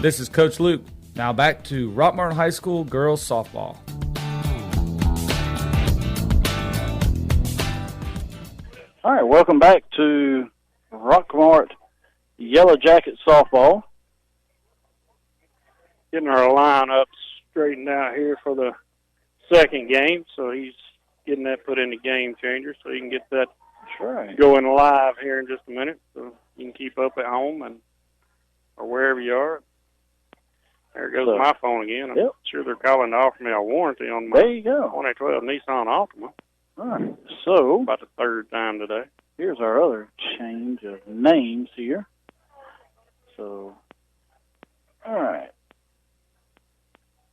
This is Coach Luke. Now back to Rockmart High School girls softball. All right, welcome back to Rockmart Yellow Jacket softball. Getting our lineup straightened out here for the second game, so he's getting that put in the game changer so you can get that going live here in just a minute, so you can keep up at home or wherever you are. There goes my phone again. I'm sure they're calling to offer me a warranty on my 2012 Nissan Altima. All right, so about the third time today. Here's our other change of names here. So, all right.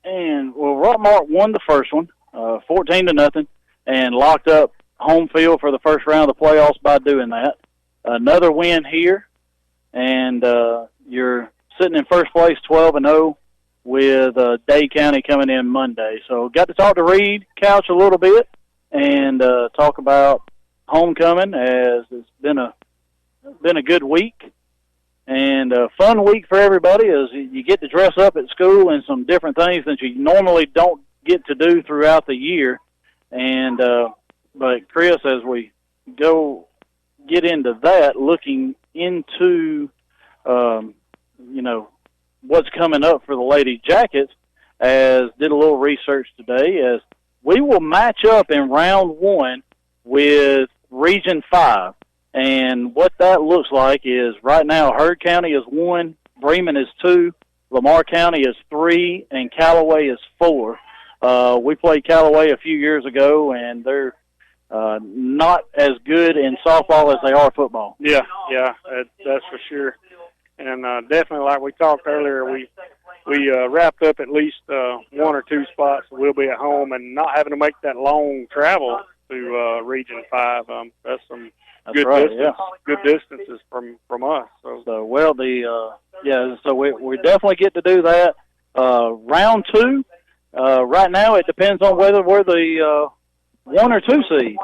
And, Rockmart won the first one, 14-0, and locked up home field for the first round of the playoffs by doing that. Another win here, and you're sitting in first place, 12-0, with Day County coming in Monday. So got to talk to Reed Couch a little bit and talk about homecoming, as it's been a good week and a fun week for everybody, as you get to dress up at school and some different things that you normally don't get to do throughout the year. And but Chris, as we get into that, looking into what's coming up for the Lady Jackets, as did a little research today, as we will match up in round 1 with Region 5. And what that looks like is right now Heard County is 1, Bremen is 2, Lamar County is 3, and Callaway is 4. We played Callaway a few years ago, and they're not as good in softball as they are football. Yeah, that's for sure. And definitely, like we talked earlier, we wrapped up at least 1 or 2 spots. So we'll be at home and not having to make that long travel to Region 5. That's some good distances from us. So so we definitely get to do that. Round 2, right now it depends on whether we're the 1 or 2 seed.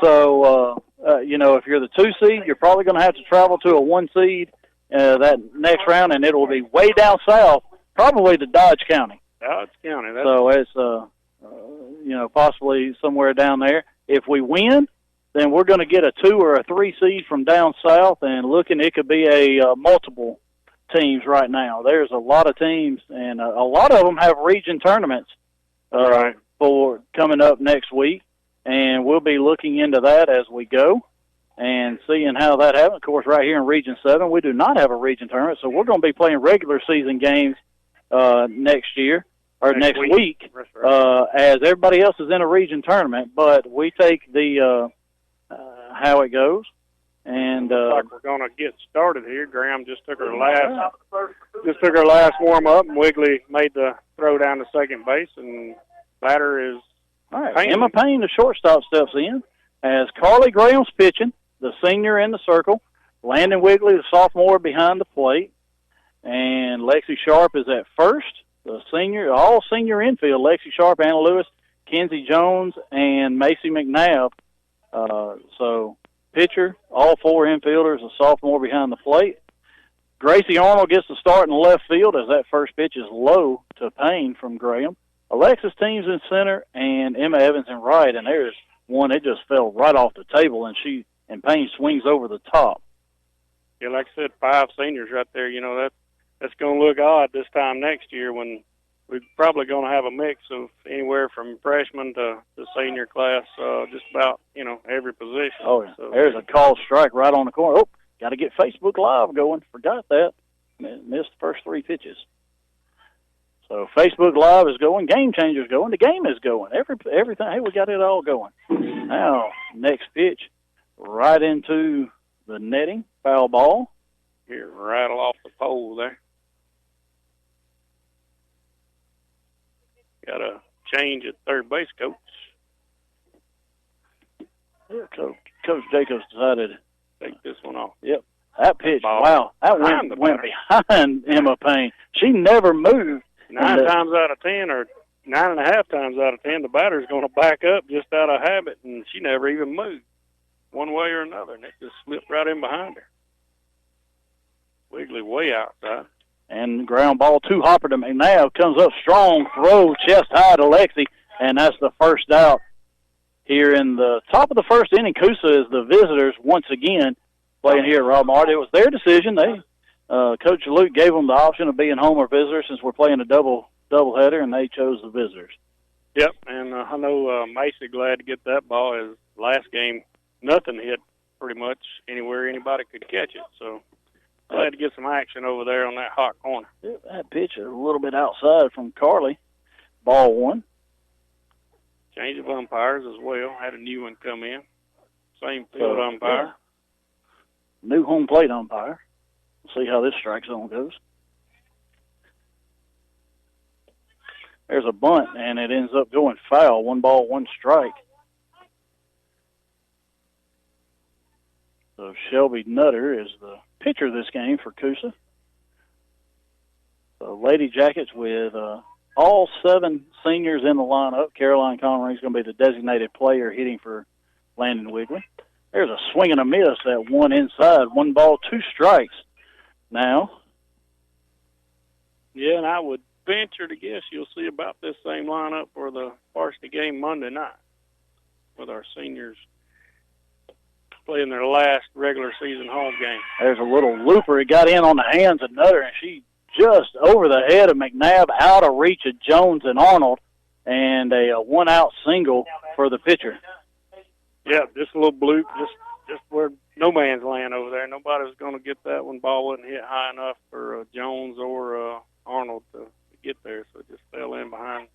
So if you're the 2 seed, you're probably going to have to travel to a 1 seed that next round, and it will be way down south, probably to Dodge County. Dodge County. So it's possibly somewhere down there. If we win, then we're going to get a 2 or a 3 seed from down south, and it could be a multiple teams right now. There's a lot of teams, and a lot of them have region tournaments for coming up next week, and we'll be looking into that as we go and seeing how that happens. Of course, right here in Region 7, we do not have a region tournament, so we're going to be playing regular season games next week, as everybody else is in a region tournament. But we take the how it goes, and looks like we're going to get started here. Graham just took her last warm up, and Wiggly made the throw down to second base, and batter is Emma Payne, the shortstop, steps in as Carly Graham's pitching, the senior in the circle. Landon Wiggly, the sophomore, behind the plate. And Lexi Sharp is at first, the senior, all senior infield. Lexi Sharp, Anna Lewis, Kenzie Jones, and Macy McNabb. So pitcher, all 4 infielders, a sophomore behind the plate. Gracie Arnold gets the start in left field, as that first pitch is low to Payne from Graham. Alexis Teams in center, and Emma Evans in right. And there's one that just fell right off the table, and Payne swings over the top. Yeah, like I said, 5 seniors right there. That's going to look odd this time next year, when we're probably going to have a mix of anywhere from freshman to senior class, just about, every position. Oh, yeah. So there's a called strike right on the corner. Oh, got to get Facebook Live going. Forgot that. Missed the first 3 pitches. So Facebook Live is going. Game Changer's going. The game is going. Everything. Hey, we got it all going. Now, next pitch, right into the netting. Foul ball. Here, rattle off the pole there. Got a change at third base, Coach. Yeah, Coach Jacobs decided to take this one off. Yep. That pitch, wow, that went behind Emma Payne. She never moved. 9 times out of 10, or 9.5 times out of 10, the batter's going to back up just out of habit, and she never even moved one way or another, and it just slipped right in behind her. Wiggly way outside. And ground ball, 2-hopper to McNabb. Comes up strong, throw, chest high to Lexi, and that's the first out. Here in the top of the first inning, Coosa is the visitors once again playing here at Rockmart. It was their decision. Coach Luke gave them the option of being home or visitor since we're playing a doubleheader, and they chose the visitors. Yep, and I know Macy glad to get that ball. His last game, nothing hit pretty much anywhere anybody could catch it. So glad to get some action over there on that hot corner. Yeah, that pitch is a little bit outside from Carly. Ball 1. Change of umpires as well. Had a new one come in. Same field umpire. Yeah. New home plate umpire. We'll see how this strike zone goes. There's a bunt, and it ends up going foul. 1 ball, 1 strike. So Shelby Nutter is the pitcher this game for Coosa. So Lady Jackets with all 7 seniors in the lineup. Caroline Connery is going to be the designated player hitting for Landon Wigley. There's a swing and a miss at 1 inside. 1 ball, 2 strikes. Now. Yeah, and I would venture to guess you'll see about this same lineup for the varsity game Monday night with our seniors playing their last regular season home game. There's a little looper. It got in on the hands of Nutter, and she just over the head of McNabb, out of reach of Jones and Arnold, and a 1-out single for the pitcher. Yeah, just a little bloop, just where no man's land over there. Nobody was going to get that one. Ball wasn't hit high enough for Jones or Arnold to get there, so it just fell in behind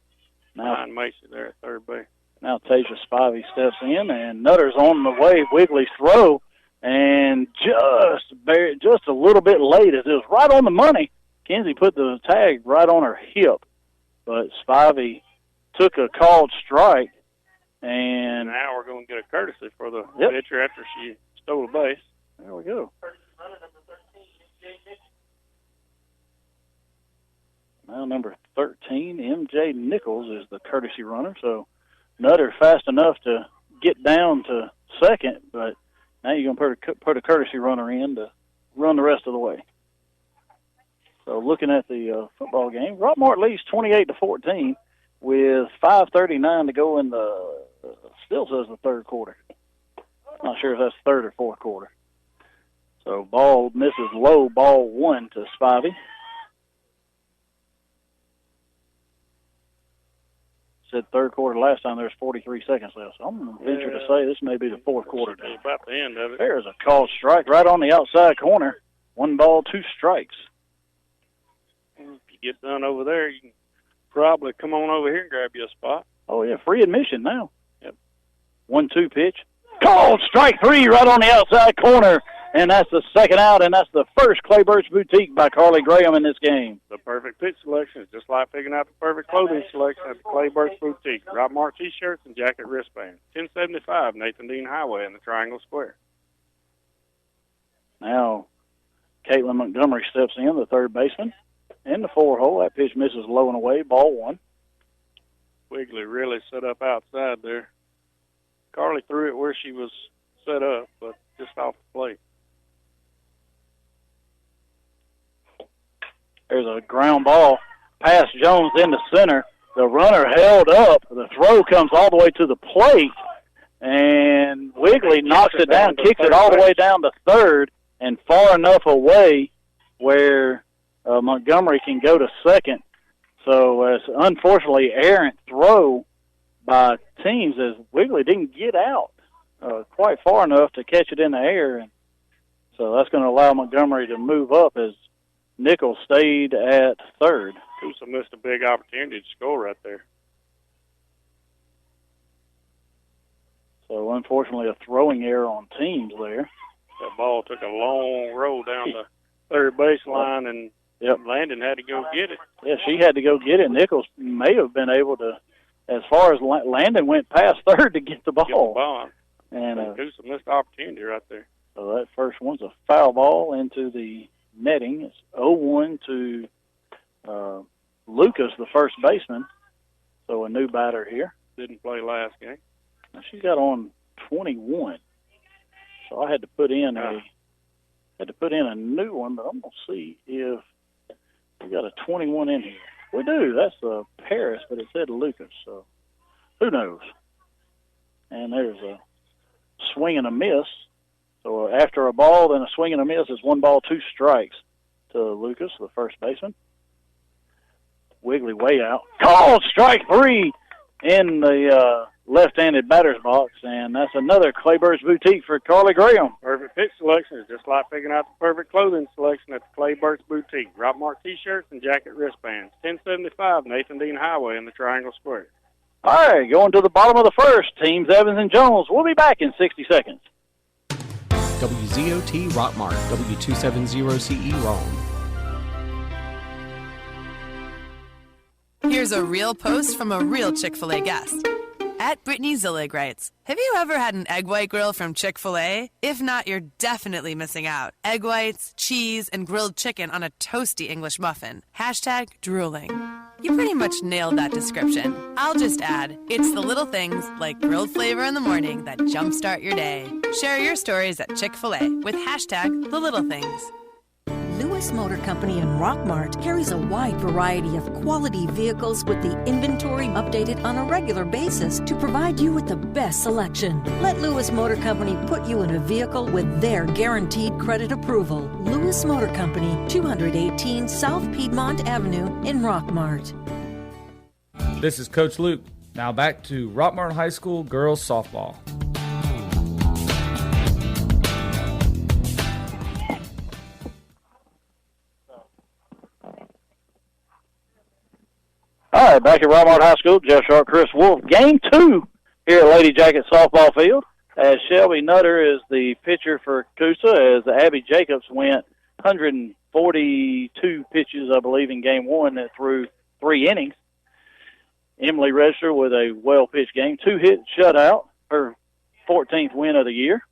Macy there at third base. Now Tasia Spivey steps in, and Nutter's on the way. Wigley's throw, and just a little bit late, as it was right on the money. Kenzie put the tag right on her hip, but Spivey took a called strike, and now we're going to get a courtesy for the pitcher after she stole a base. There we go. Now number 13, MJ Nichols, is the courtesy runner. So Nutter fast enough to get down to second, but now you're going to put a courtesy runner in to run the rest of the way. So looking at the football game, Rockmart leads 28-14 with 5:39 to go in the, still says the third quarter. Not sure if that's third or fourth quarter. So ball misses low, ball 1 to Spivey. Said third quarter last time. There's 43 seconds left. So I'm going to venture to say this may be the fourth quarter. About the end of it. There's a called strike right on the outside corner. 1 ball, 2 strikes. If you get done over there, you can probably come on over here and grab you a spot. Oh, yeah, free admission now. Yep. 1-2 pitch. Called strike 3 right on the outside corner. And that's the second out, and that's the first Clay Birch Boutique by Carly Graham in this game. The perfect pitch selection is just like picking out the perfect clothing selection at the Clay Birch Boutique. Rockmart T-shirts and jacket wristbands. 1075 Nathan Dean Highway in the Triangle Square. Now, Caitlin Montgomery steps in, the third baseman, in the 4-hole. That pitch misses low and away, ball 1. Wigley really set up outside there. Carly threw it where she was set up, but just off the plate. There's a ground ball past Jones in the center. The runner held up. The throw comes all the way to the plate, and Wigley knocks it down, kicks it all the way down to third, and far enough away where Montgomery can go to second. So it's unfortunately errant throw by teams, as Wigley didn't get out quite far enough to catch it in the air. And so that's going to allow Montgomery to move up as Nichols stayed at third. Coosa missed a big opportunity to score right there. So, unfortunately, a throwing error on teams there. That ball took a long roll down the third baseline, and Landon had to go get it. Yeah, she had to go get it. Nichols may have been able to, as far as Landon went past third to get the ball. And Coosa missed the opportunity right there. So that first one's a foul ball into the netting. It's 0-1 to Lucas, the first baseman. So a new batter here. Didn't play last game. Now she's got on 21. So I had to put in a new one, but I'm gonna see if We got a 21 in here. We do. That's Paris, but it said Lucas, so who knows? And there's a swing and a miss. So after a ball, then a swing and a miss is 1 ball, 2 strikes to Lucas, the first baseman. Wiggly way out. Called strike 3 in the left-handed batter's box, and that's another Claybird's Boutique for Carly Graham. Perfect pitch selection is just like picking out the perfect clothing selection at the Claybird's Boutique. Rockmart T-shirts and jacket wristbands. 1075 Nathan Dean Highway in the Triangle Square. All right, going to the bottom of the first. Teams Evans and Jones. We'll be back in 60 seconds. WZOT Rockmart, W270CE Rome. Here's a real post from a real Chick-fil-A guest. At Brittany Zillig writes, have you ever had an egg white grill from Chick-fil-A? If not, you're definitely missing out. Egg whites, cheese, and grilled chicken on a toasty English muffin. Hashtag drooling. You pretty much nailed that description. I'll just add, it's the little things like grilled flavor in the morning that jumpstart your day. Share your stories at Chick-fil-A with hashtag the little things. Lewis Motor Company in Rockmart carries a wide variety of quality vehicles with the inventory updated on a regular basis to provide you with the best selection. Let Lewis Motor Company put you in a vehicle with their guaranteed credit approval. Lewis Motor Company, 218 South Piedmont Avenue in Rockmart. This is Coach Luke. Now back to Rockmart High School girls softball. All right, back at Rockmart High School, Jeff Sharp, Chris Wolf. Game 2 here at Lady Jacket softball field, as Shelby Nutter is the pitcher for Coosa, as Abby Jacobs went 142 pitches, I believe, in Game 1 that threw 3 innings. Emily Register with a well-pitched game, 2-hit shutout, her 14th win of the year.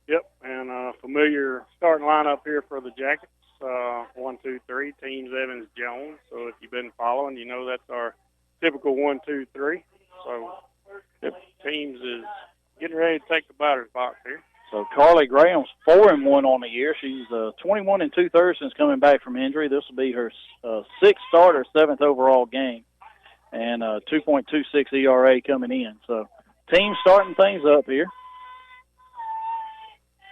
Yep, and a familiar starting lineup here for the Jackets. 1, 2, 3, teams Evans Jones. So if you've been following, you know that's our typical 1, 2, 3. So teams is getting ready to take the batter's box here. So Carly Graham's 4-1 on the year. She's 21 2/3 since coming back from injury. This will be her 6th start, her 7th overall game, and 2.26 ERA coming in. So team starting things up here.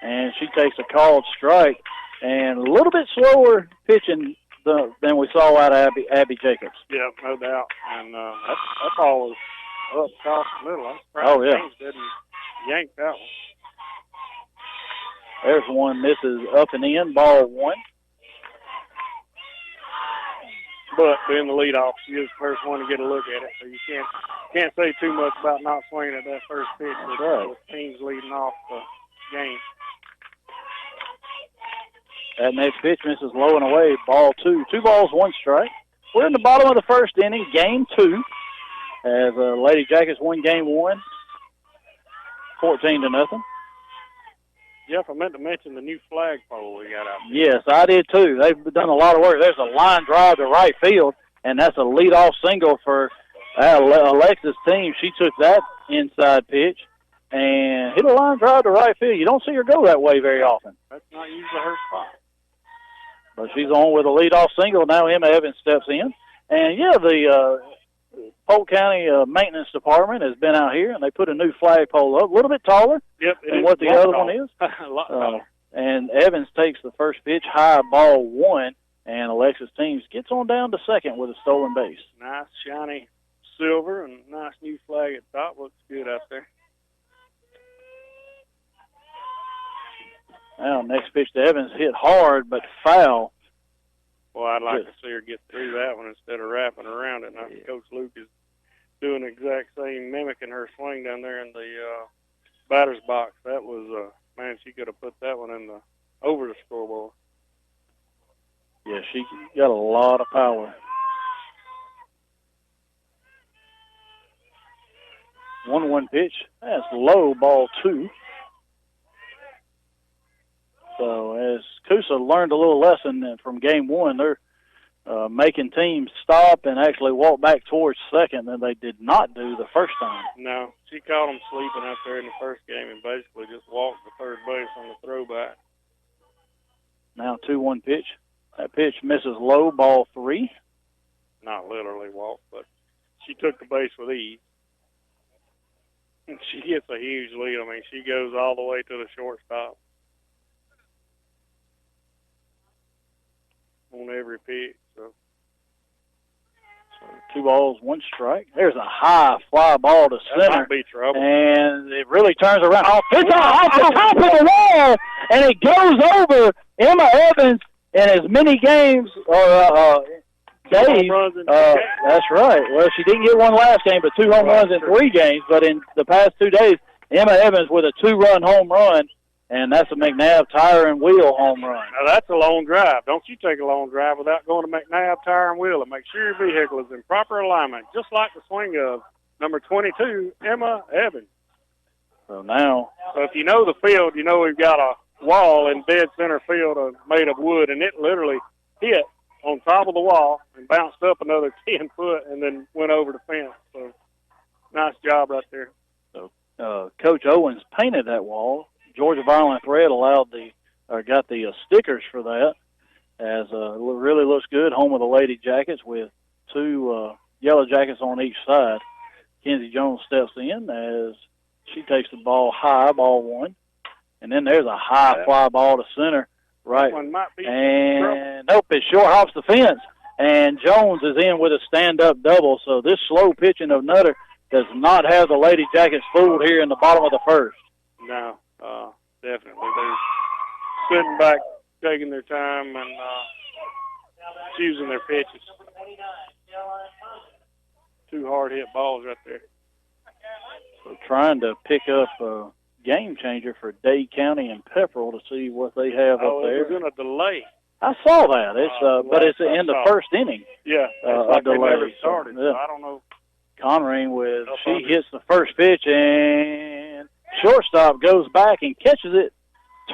And she takes a called strike. And a little bit slower pitching than we saw out of Abby Jacobs. Yeah, no doubt. And that ball was up across the middle. I'm surprised Oh, yeah. James didn't yank that one. There's one misses up and in, ball 1. But being the leadoff, she is the first one to get a look at it, so you can't say too much about not swinging at that first pitch. That's right. With teams leading off the game. That next pitch misses low and away, ball 2. 2 balls, 1 strike. We're in the bottom of the first inning, game 2, as Lady Jackets win game 1, 14-0. Jeff, I meant to mention the new flagpole we got out there. Yes, I did too. They've done a lot of work. There's a line drive to right field, and that's a leadoff single for Alexa's team. She took that inside pitch and hit a line drive to right field. You don't see her go that way very often. That's not usually her spot. But she's on with a leadoff single. Now Emma Evans steps in. And, yeah, the Polk County Maintenance Department has been out here, and they put a new flagpole up, a little bit taller than what the other one is. A lot taller. And Evans takes the first pitch, high, ball 1, and Alexis Teams gets on down to second with a stolen base. Nice, shiny silver, and nice new flag at top. Looks good out there. Now, next pitch to Evans, hit hard but foul. Well, I'd like to see her get through that one instead of wrapping around it. And I think Coach Luke is doing the exact same, mimicking her swing down there in the batter's box. That was, man, she could have put that one in over the scoreboard. Yeah, she got a lot of power. 1-1 pitch. That's low, ball 2. So as Coosa learned a little lesson from game 1, they're making teams stop and actually walk back towards second than they did not do the first time. No, she caught them sleeping out there in the first game and basically just walked the third base on the throwback. Now 2-1 pitch. That pitch misses low, ball 3. Not literally walk, but she took the base with ease. And she gets a huge lead. I mean, she goes all the way to the shortstop on every pitch. So 2 balls, 1 strike. There's a high fly ball to that center. might be trouble. And it really turns around. It's off the top of the wall, and it goes over Emma Evans in as many games or days. That's right. Well, she didn't get one last game, but 2 home runs in 3 games. But in the past 2 days, Emma Evans with a 2-run home run, and that's a McNabb tire and wheel home run. Now, that's a long drive. Don't you take a long drive without going to McNabb Tire and Wheel and make sure your vehicle is in proper alignment, just like the swing of number 22, Emma Evans. So now. So if you know the field, you know we've got a wall in dead center field made of wood, and it literally hit on top of the wall and bounced up another 10 foot and then went over the fence. So nice job right there. So Coach Owens painted that wall. Georgia Violent Thread got the stickers for that, as really looks good. Home of the Lady Jackets with 2 Yellow Jackets on each side. Kenzie Jones steps in as she takes the ball high, ball 1, and then there's a high fly ball to center. Right. That one might be and nope, it short hops the fence, and Jones is in with a stand-up double. So this slow pitching of Nutter does not have the Lady Jackets fooled here in the bottom of the first. No, definitely. They're sitting back, taking their time, and choosing their pitches. 2 hard-hit balls right there. So trying to pick up game changer for Dade County and Pepperell to see what they have up there. It was in a delay. I saw that. It's but it's in the first inning. Yeah, it's like they never started. So, so I don't know. Conring she hits the first pitch, and shortstop goes back and catches it,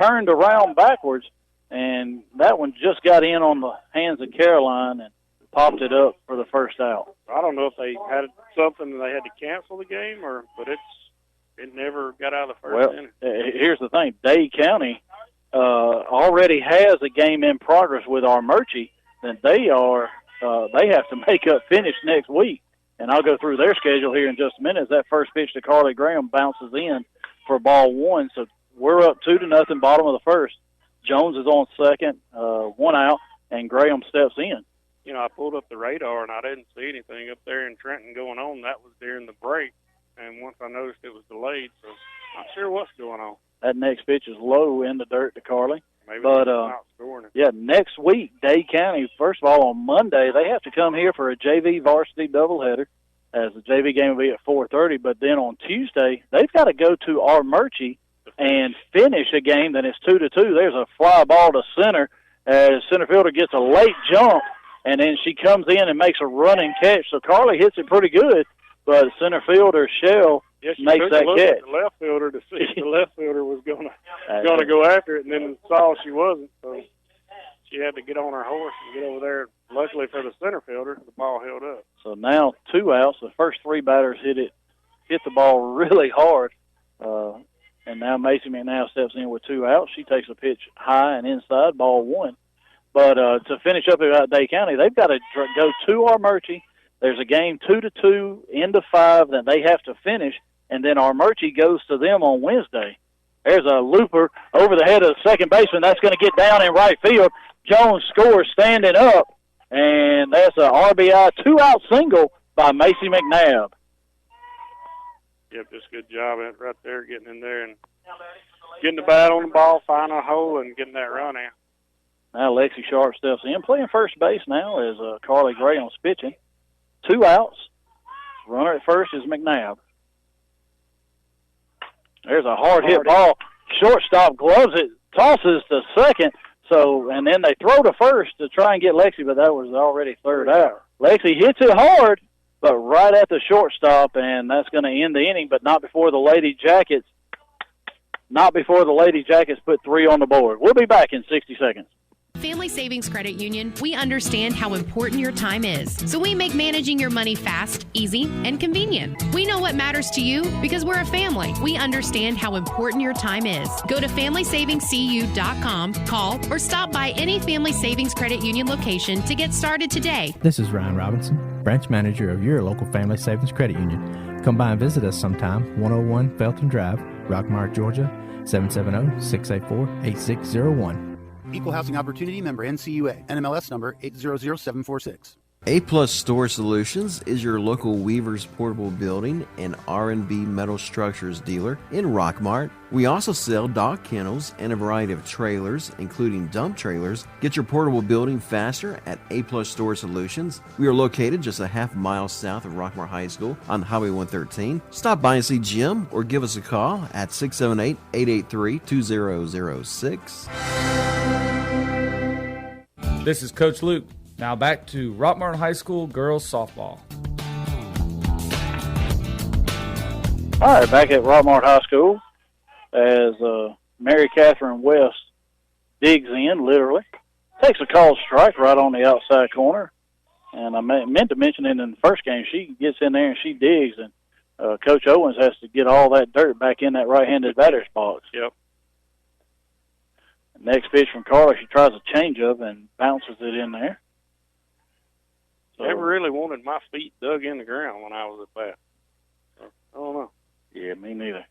turned around backwards, and that one just got in on the hands of Caroline and popped it up for the first out. I don't know if they had something and they had to cancel the game, but it never got out of the first inning. Here's the thing. Dade County already has a game in progress with Armurchie, and they have to make up finish next week. And I'll go through their schedule here in just a minute as that first pitch to Carly Graham bounces in for ball 1. So we're up 2-0, bottom of the first. Jones is on second, 1 out, and Graham steps in. You know, I pulled up the radar, and I didn't see anything up there in Trenton going on. That was during the break. And once I noticed it was delayed, so I'm not sure what's going on. That next pitch is low in the dirt to Carly. Maybe they're not scoring it. Yeah, next week, Dade County, first of all, on Monday, they have to come here for a JV varsity doubleheader, as the JV game will be at 4:30. But then on Tuesday, they've got to go to Armurchie and finish a game that is 2-2. There's a fly ball to center as center fielder gets a late jump, and then she comes in and makes a running catch. So Carly hits it pretty good. But center fielder Shell makes that catch. At the left fielder to see if the left fielder was going to go after it, and then saw she wasn't. So she had to get on her horse and get over there. Luckily for the center fielder, the ball held up. So now 2 outs. The first 3 batters hit the ball really hard, and now Macy McNabb steps in with 2 outs. She takes a pitch high and inside, ball 1. But to finish up about Dade County, they've got to go to Armurchie. There's a game 2-2 into 5 that they have to finish, and then Armurchie goes to them on Wednesday. There's a looper over the head of the second baseman. That's going to get down in right field. Jones scores standing up, and that's a RBI 2-out single by Macy McNabb. Yep, just good job right there, getting in there and getting the bat on the ball, finding a hole, and getting that run in. Now Lexi Sharp steps in, playing first base now as Carly Graham's pitching. 2 outs. Runner at first is McNabb. There's a hard hit ball. Shortstop gloves it, tosses to second. So, and then they throw to first to try and get Lexi, but that was already third out. Lexi hits it hard, but right at the shortstop, and that's going to end the inning, but not before the Lady Jackets. Not before the Lady Jackets put 3 on the board. We'll be back in 60 seconds. Family Savings Credit Union, we understand how important your time is. So we make managing your money fast, easy, and convenient. We know what matters to you because we're a family. We understand how important your time is. Go to FamilySavingsCU.com, call, or stop by any Family Savings Credit Union location to get started today. This is Ryan Robinson, branch manager of your local Family Savings Credit Union. Come by and visit us sometime, 101 Felton Drive, Rockmart, Georgia, 770-684-8601. Equal Housing Opportunity member NCUA, NMLS number 800746. A-Plus Storage Solutions is your local Weaver's Portable Building and R&B Metal Structures dealer in Rockmart. We also sell dog kennels and a variety of trailers, including dump trailers. Get your portable building faster at A-Plus Storage Solutions. We are located just a half mile south of Rockmart High School on Highway 113. Stop by and see Jim or give us a call at 678-883-2006. This is Coach Luke. Now back to Rockmart High School girls softball. All right, back at Rockmart High School as Mary Catherine West digs in, literally. Takes a called strike right on the outside corner. And I meant to mention it in the first game. She gets in there and she digs, and Coach Owens has to get all that dirt back in that right-handed batter's box. Yep. Next pitch from Carla, she tries a changeup and bounces it in there. Never really wanted my feet dug in the ground when I was at bat. So, I don't know. Yeah, me neither.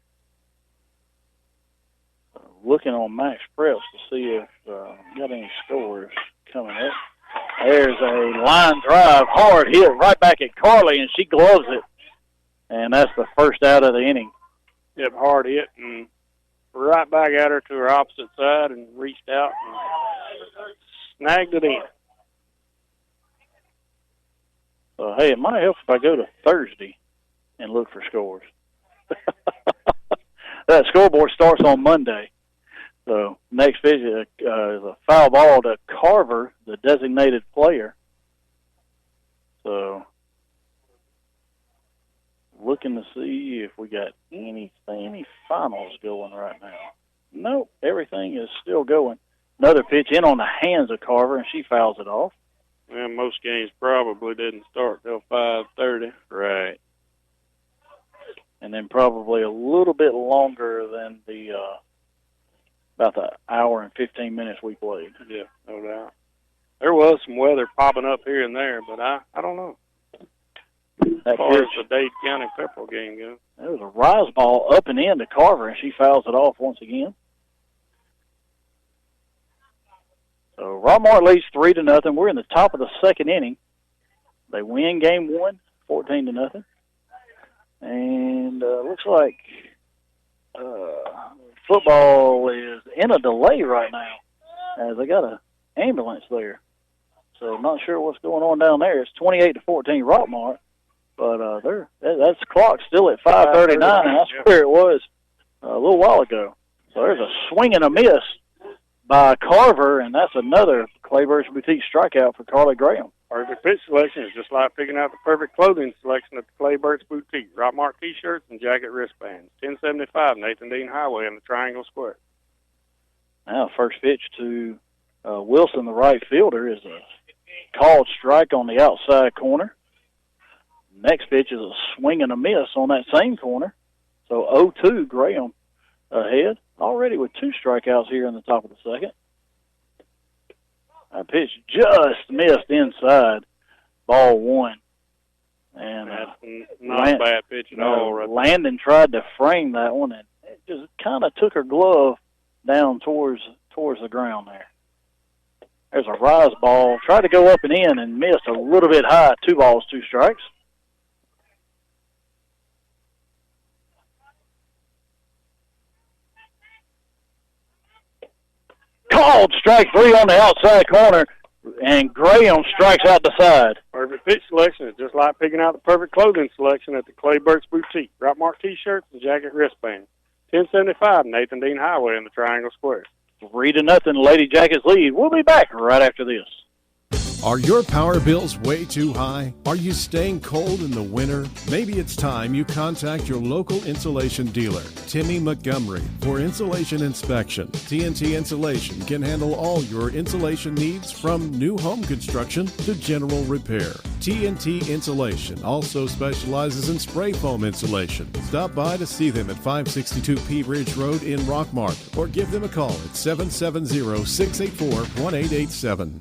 Looking on Max Preps to see if got any scores coming up. There's a line drive, hard hit right back at Carly, and she gloves it. And that's the first out of the inning. Yep, hard hit, and right back at her to her opposite side and reached out and snagged it in. So, hey, it might help if I go to Thursday and look for scores. That scoreboard starts on Monday. So, next visit is a foul ball to Carver, the designated player. So, looking to see if we got any finals going right now. Nope, everything is still going. Another pitch in on the hands of Carver, and she fouls it off. Well, most games probably didn't start till 5:30. Right. And then probably a little bit longer than the about the hour and 15 minutes we played. Yeah, no doubt. There was some weather popping up here and there, but I don't know. As far as the Dade County Pepperell game goes. There was a rise ball up and in to Carver, and she fouls it off once again. So Rockmart leads 3-0. We're in the top of the second inning. They win game 1, 14-0. And looks like football is in a delay right now, as they got an ambulance there. So not sure what's going on down there. It's 28-14 Rockmart, but that's clock still at 5:39, and that's where it was a little while ago. So there's a swing and a miss by Carver, and that's another Clayburgh Boutique strikeout for Carly Graham. Perfect pitch selection is just like picking out the perfect clothing selection at the Clayburgh Boutique. Rockmart T-shirts and jacket wristbands. 1075 Nathan Dean Highway in the Triangle Square. Now, first pitch to Wilson, the right fielder, is a called strike on the outside corner. Next pitch is a swing and a miss on that same corner. So 0-2 Graham ahead, already with 2 strikeouts here in the top of the second. That pitch just missed inside, ball 1. And that's not a bad pitch at all. Right, Landon tried to frame that one, and it just kind of took her glove down towards the ground there. There's a rise ball. Tried to go up and in and missed a little bit high. 2 balls, 2 strikes. Called strike 3 on the outside corner, and Graham strikes out the side. Perfect pitch selection is just like picking out the perfect clothing selection at the Clayburgh Boutique. Rockmart T-shirts and jacket wristbands. 1075 Nathan Dean Highway in the Triangle Square. 3-0 Lady Jackets lead. We'll be back right after this. Are your power bills way too high? Are you staying cold in the winter? Maybe it's time you contact your local insulation dealer, Timmy Montgomery, for insulation inspection. TNT Insulation can handle all your insulation needs from new home construction to general repair. TNT Insulation also specializes in spray foam insulation. Stop by to see them at 562 Pea Ridge Road in Rockmart or give them a call at 770-684-1887.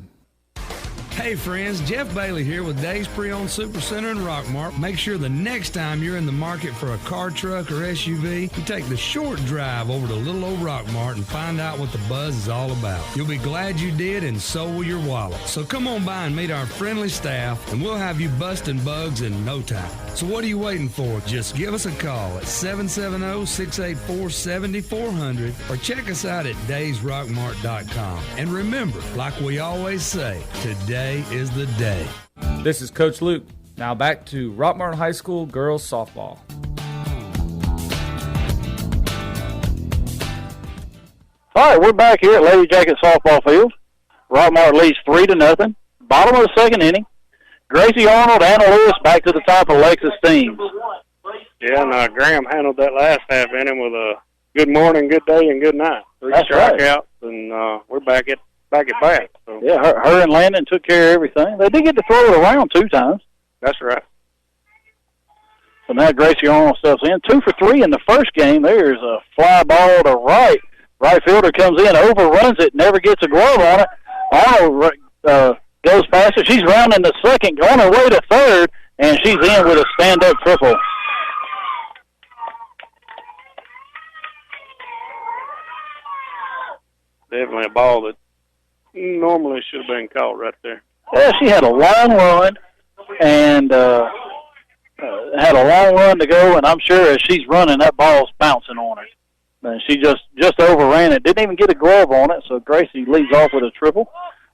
Hey friends, Jeff Bailey here with Dave's Pre-Owned Super Center in Rockmart. Make sure the next time you're in the market for a car, truck, or SUV, you take the short drive over to little old Rockmart and find out what the buzz is all about. You'll be glad you did, and so will your wallet. So come on by and meet our friendly staff, and we'll have you busting bugs in no time. So what are you waiting for? Just give us a call at 770-684-7400 or check us out at daysrockmart.com. And remember, like we always say, today is the day. This is Coach Luke. Now back to Rockmart High School girls softball. All right, we're back here at Lady Jacket softball field. Rockmart leads 3-0. Bottom of the second inning. Gracie Arnold, Anna Lewis back to the top of Lexus teams. Yeah, and Graham handled that last half inning with a good morning, good day, and good night. 3 That's strikeouts, and we're back at bat. So. Yeah, her and Landon took care of everything. They did get to throw it around 2 times. That's right. So now Gracie Arnold steps in. 2 for 3 in the first game. There's a fly ball to right. Right fielder comes in, overruns it, never gets a glove on it. Arnold goes past it. She's rounding the second, on her way to third, and she's in with a stand-up triple. Definitely a ball that normally should have been caught right there. Well, she had a long run and had a long run to go, and I'm sure as she's running, that ball's bouncing on her. And she just overran it. Didn't even get a glove on it, so Gracie leads off with a triple.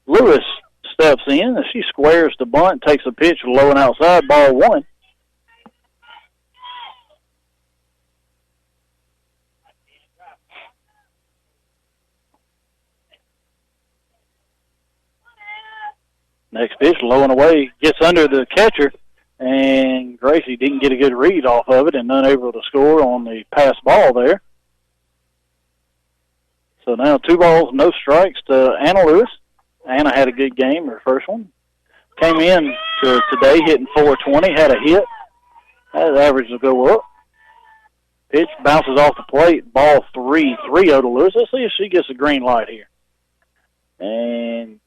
Lewis steps in, and she squares the bunt, takes a pitch low and outside, ball 1. Next pitch, low and away, gets under the catcher, and Gracie didn't get a good read off of it and none able to score on the pass ball there. So now 2 balls, no strikes to Anna Lewis. Anna had a good game, her first one. Came in to today hitting .420, had a hit. That average will go up. Pitch bounces off the plate, ball 3-0 to Lewis. Let's see if she gets a green light here. And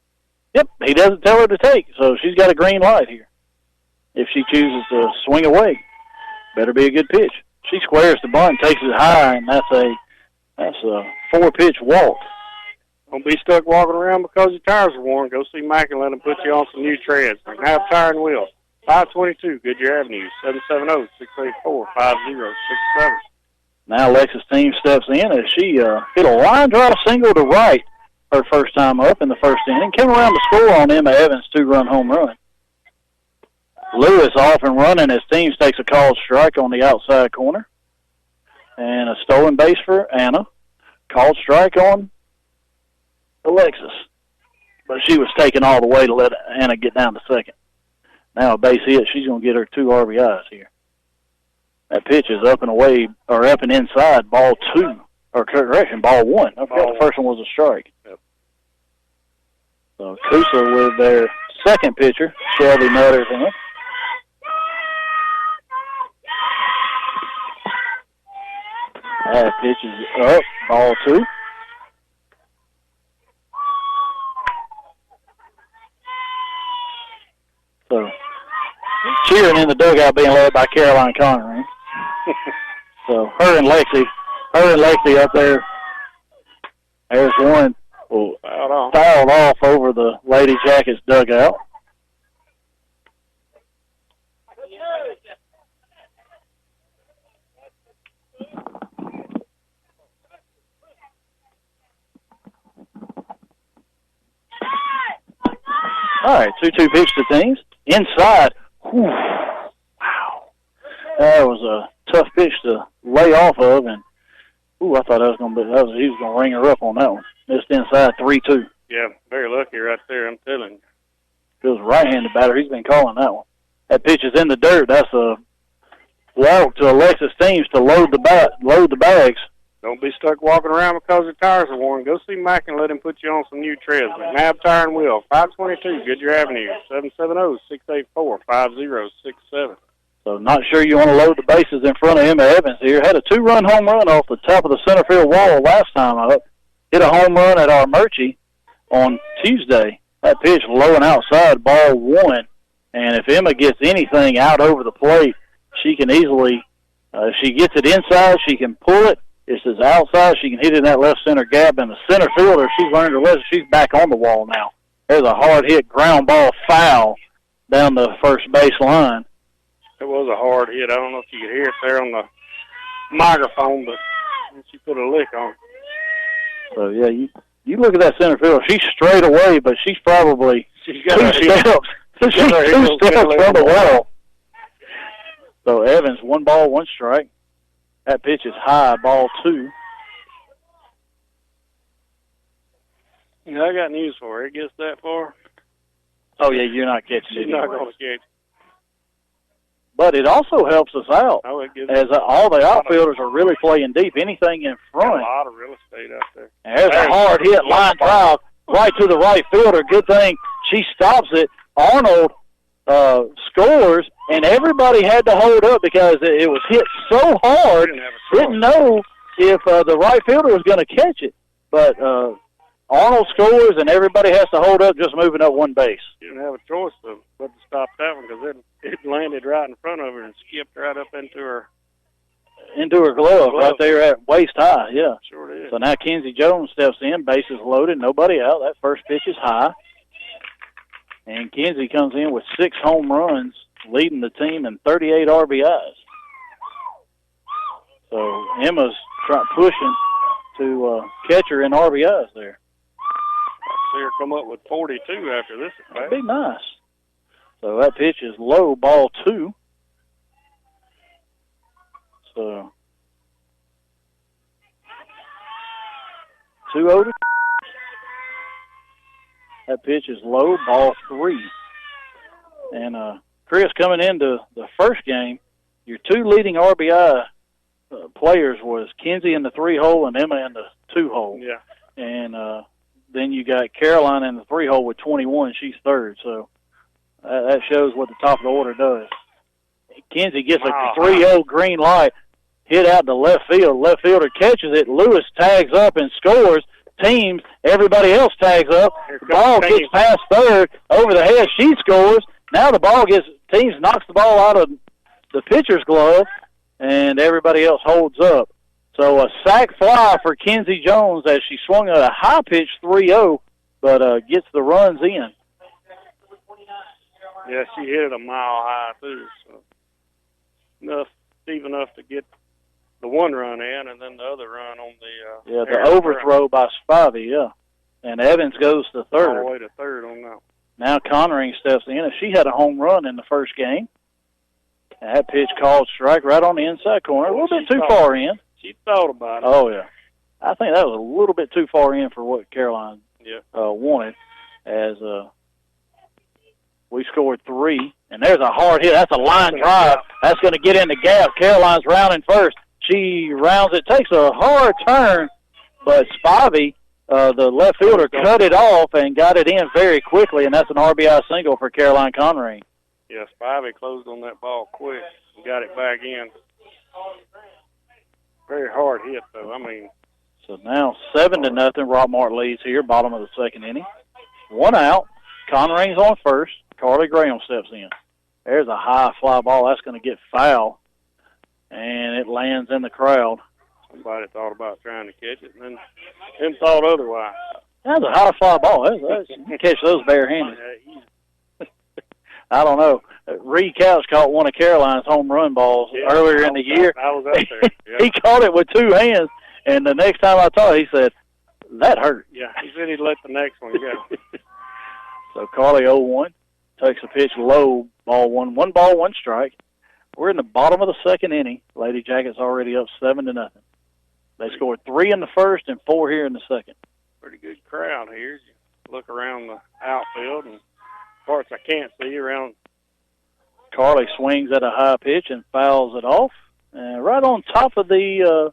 yep, he doesn't tell her to take, so she's got a green light here. If she chooses to swing away, better be a good pitch. She squares the bunt, takes it high, and that's a 4-pitch walk. Don't be stuck walking around because your tires are worn. Go see Mike and let him put you on some new treads. Have tire and wheels. 522 Goodyear Avenue, 770-684-5067. Now Alexis team steps in as she hit a line drive single to right her first time up in the first inning. Came around to score on Emma Evans' 2-run home run. Lewis off and running as teams takes a called strike on the outside corner. And a stolen base for Anna. Called strike on Alexis. But she was taken all the way to let Anna get down to second. Now a base hit. She's going to get her 2 RBIs here. That pitch is up and away, or up and inside, ball 2. Or correction, ball 1. I forgot the first one was a strike. Yep. So Coosa with their second pitcher, Shelby Nutter. That pitch is up, ball 2. So cheering in the dugout being led by Caroline Connery. So her and Lexi up there. There's one fouled off over the Lady Jackets dugout. All right, 2-2 pitch to teams. Inside. Whew, wow. That was a tough pitch to lay off of, and I thought he was going to ring her up on that one. Just inside 3-2. Yeah, very lucky right there, I'm telling you. If it was a right-handed batter, he's been calling that one. That pitch is in the dirt. That's a walk to Alexis Teams to load the bags. Don't be stuck walking around because your tires are worn. Go see Mike and let him put you on some new treads. McNabb Tire and Wheel, 522 Goodyear Avenue, 770-684-5067. So not sure you want to load the bases in front of Emma Evans here. Had a 2-run home run off the top of the center field wall last time up. Hit a home run at our Murchie on Tuesday. That pitch low and outside, ball 1. And if Emma gets anything out over the plate, she can easily, if she gets it inside, she can pull it. If it's outside, she can hit it in that left center gap. And the center fielder, she's learned her lesson. She's back on the wall now. There's a hard hit ground ball foul down the first base line. It was a hard hit. I don't know if you could hear it there on the microphone, but she put a lick on it. So, yeah, you look at that center fielder. She's straight away, but she's probably two steps. She's 2 steps from the wall. So, Evans, 1 ball, 1 strike. That pitch is high, ball 2. Yeah, I got news for her. It gets that far. Oh, yeah, you're not catching it. She's not going to catch it. But it also helps us out, Oh, it gives as all the outfielders are really playing deep. Anything in front. A lot of real estate out there. And there's a hard hit, line drive, right to the right fielder. Good thing she stops it. Arnold scores, and everybody had to hold up because it was hit so hard, didn't know if the right fielder was going to catch it. But Arnold scores, and everybody has to hold up, just moving up 1 base. You didn't have a choice but to stop that one because it landed right in front of her and skipped right up into her glove right there at waist high, yeah. Sure did. So now Kenzie Jones steps in, bases loaded, nobody out. That first pitch is high. And Kenzie comes in with 6 home runs, leading the team in 38 RBIs. So Emma's pushing to catch her in RBIs there. See her come up with 42 after this. That'd be nice. So that pitch is low, ball 2. So 2-0. That pitch is low, ball 3. And Chris, coming into the first game, your 2 leading RBI players was Kenzie in the 3-hole and Emma in the 2-hole. Yeah. And then you got Caroline in the 3-hole with 21. She's third. So that shows what the top of the order does. Kenzie gets a 3-0 green light, hit out to left field. Left fielder catches it. Lewis tags up and scores. Teams, everybody else tags up. The ball gets past third, over the head. She scores. Now the ball Teams knocks the ball out of the pitcher's glove, and everybody else holds up. So a sac fly for Kenzie Jones as she swung at a high pitch 3-0, but gets the runs in. Yeah, she hit it a mile high too. So even enough to get the 1 run in, and then the other run on the the overthrow by Spivey, yeah. And Evans goes to third. All the way to third on that. Now Connering steps in. If she had a home run in the first game, and that pitch called strike right on the inside corner, a little bit too far in. She thought about it. Oh yeah, I think that was a little bit too far in for what Caroline wanted. As we scored 3, and there's a hard hit. That's a line drive. That's going to get in the gap. Caroline's rounding first. She rounds it, takes a hard turn, but Spivey, the left fielder, cut it off and got it in very quickly, and that's an RBI single for Caroline Conring. Yeah, Spivey closed on that ball quick and got it back in. Very hard hit, though. I mean. So now 7-0, Rockmart leads here, bottom of the second inning. 1 out. Conring's on first. Carly Graham steps in. There's a high fly ball. That's going to get foul, and it lands in the crowd. Somebody thought about trying to catch it, and then thought otherwise. That's a high fly ball. You can catch those barehanded. I don't know. Reed Couch caught one of Caroline's home run balls earlier in the year. I was out there. Yep. He caught it with 2 hands, and the next time I talked, he said, that hurt. Yeah, he said he'd let the next one go. So Carly 0-1, takes a pitch low, ball 1. 1 ball, 1 strike. We're in the bottom of the second inning. Lady Jackets already up 7-0. They scored 3 in the first and 4 here in the second. Pretty good crowd here. You look around the outfield, and parts I can't see around. Carly swings at a high pitch and fouls it off. Right on top of the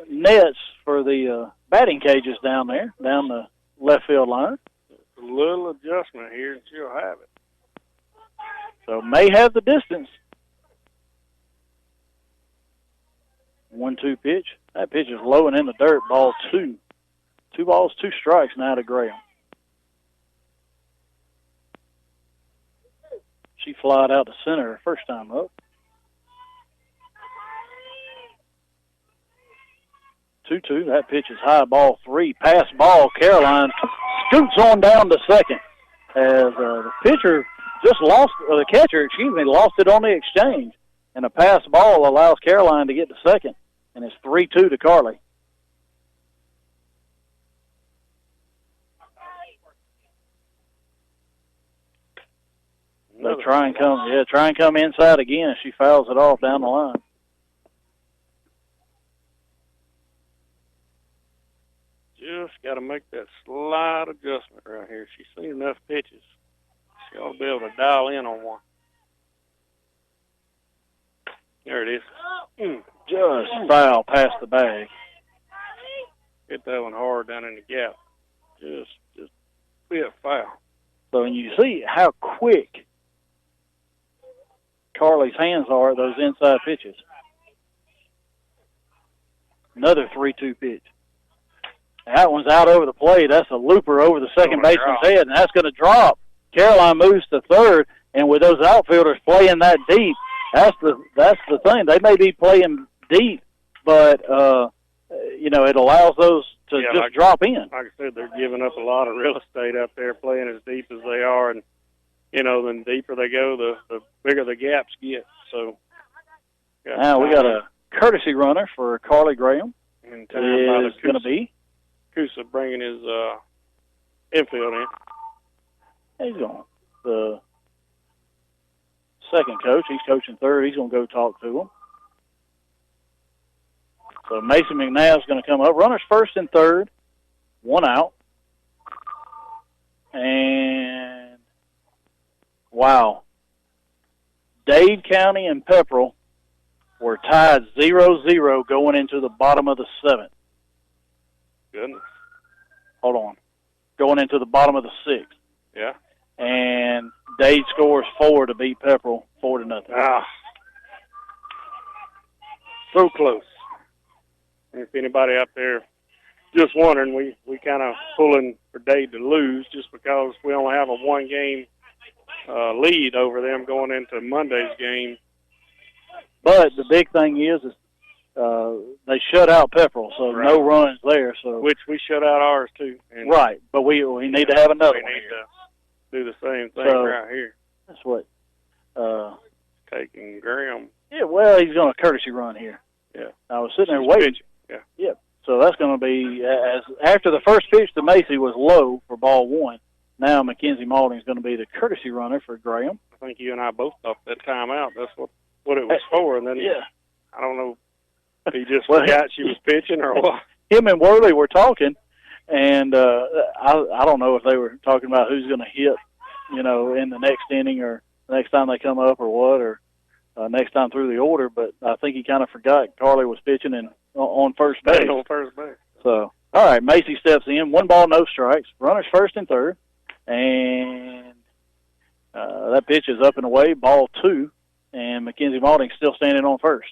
nets for the batting cages down there, down the left field line. A little adjustment here, and she'll have it. So may have the distance. 1-2 pitch. That pitch is low and in the dirt. Ball 2. 2 balls, 2 strikes now to Graham. She flied out to center her first time up. 2-2. That pitch is high. Ball 3. Pass ball. Caroline scoots on down to second as the pitcher just lost, or the catcher, lost it on the exchange. And a pass ball allows Caroline to get to second. And it's 3-2 to Carly. They try and come inside again. She fouls it off down the line. Just got to make that slight adjustment right here. She's seen enough pitches. She ought to be able to dial in on one. There it is. Just foul past the bag. Hit that one hard down in the gap. Just be a foul. So when you see how quick Carly's hands are at those inside pitches. Another 3-2 pitch. That one's out over the plate. That's a looper over the second baseman's head, and that's going to drop. Caroline moves to third, and with those outfielders playing that deep, that's the thing. They may be playing deep, but it allows those to drop in. Like I said, they're giving up a lot of real estate out there, playing as deep as they are, and the deeper they go, the bigger the gaps get. So now we got a courtesy runner for Carly Graham. And it's going to be Coosa bringing his infield in. He's going. The second coach, he's coaching third. He's going to go talk to him. So Mason McNabb's going to come up. Runners first and third. 1 out. And, wow. Dade County and Pepperell were tied 0-0 going into the bottom of the 7th. Goodness. Hold on. Going into the bottom of the 6th. Yeah. And Dade scores 4 to beat Pepperell 4-0. So close. And if anybody out there just wondering, we kind of pulling for Dade to lose just because we only have a 1-game lead over them going into Monday's game. But the big thing is they shut out Pepperell, so no runs there. So which we shut out ours too. And right, but we need to have another one. We need to do the same thing right here. That's what taking Graham. Yeah, well, he's going to courtesy run here. Yeah, I was sitting there waiting. Yeah. So that's going to be after the first pitch to Macy was low for ball 1. Now Mackenzie Maulding is going to be the courtesy runner for Graham. I think you and I both thought that time out. That's what it was for, and then I don't know. He just forgot she was pitching or what. Him and Worley were talking, and I don't know if they were talking about who's going to hit, in the next inning or next time they come up or what, or next time through the order. But I think he kind of forgot Carly was pitching and on first base. On first base. So, all right, Macy steps in. 1 ball, no strikes. Runners first and third. And that pitch is up and away, ball 2. And Mackenzie Maulding's still standing on first.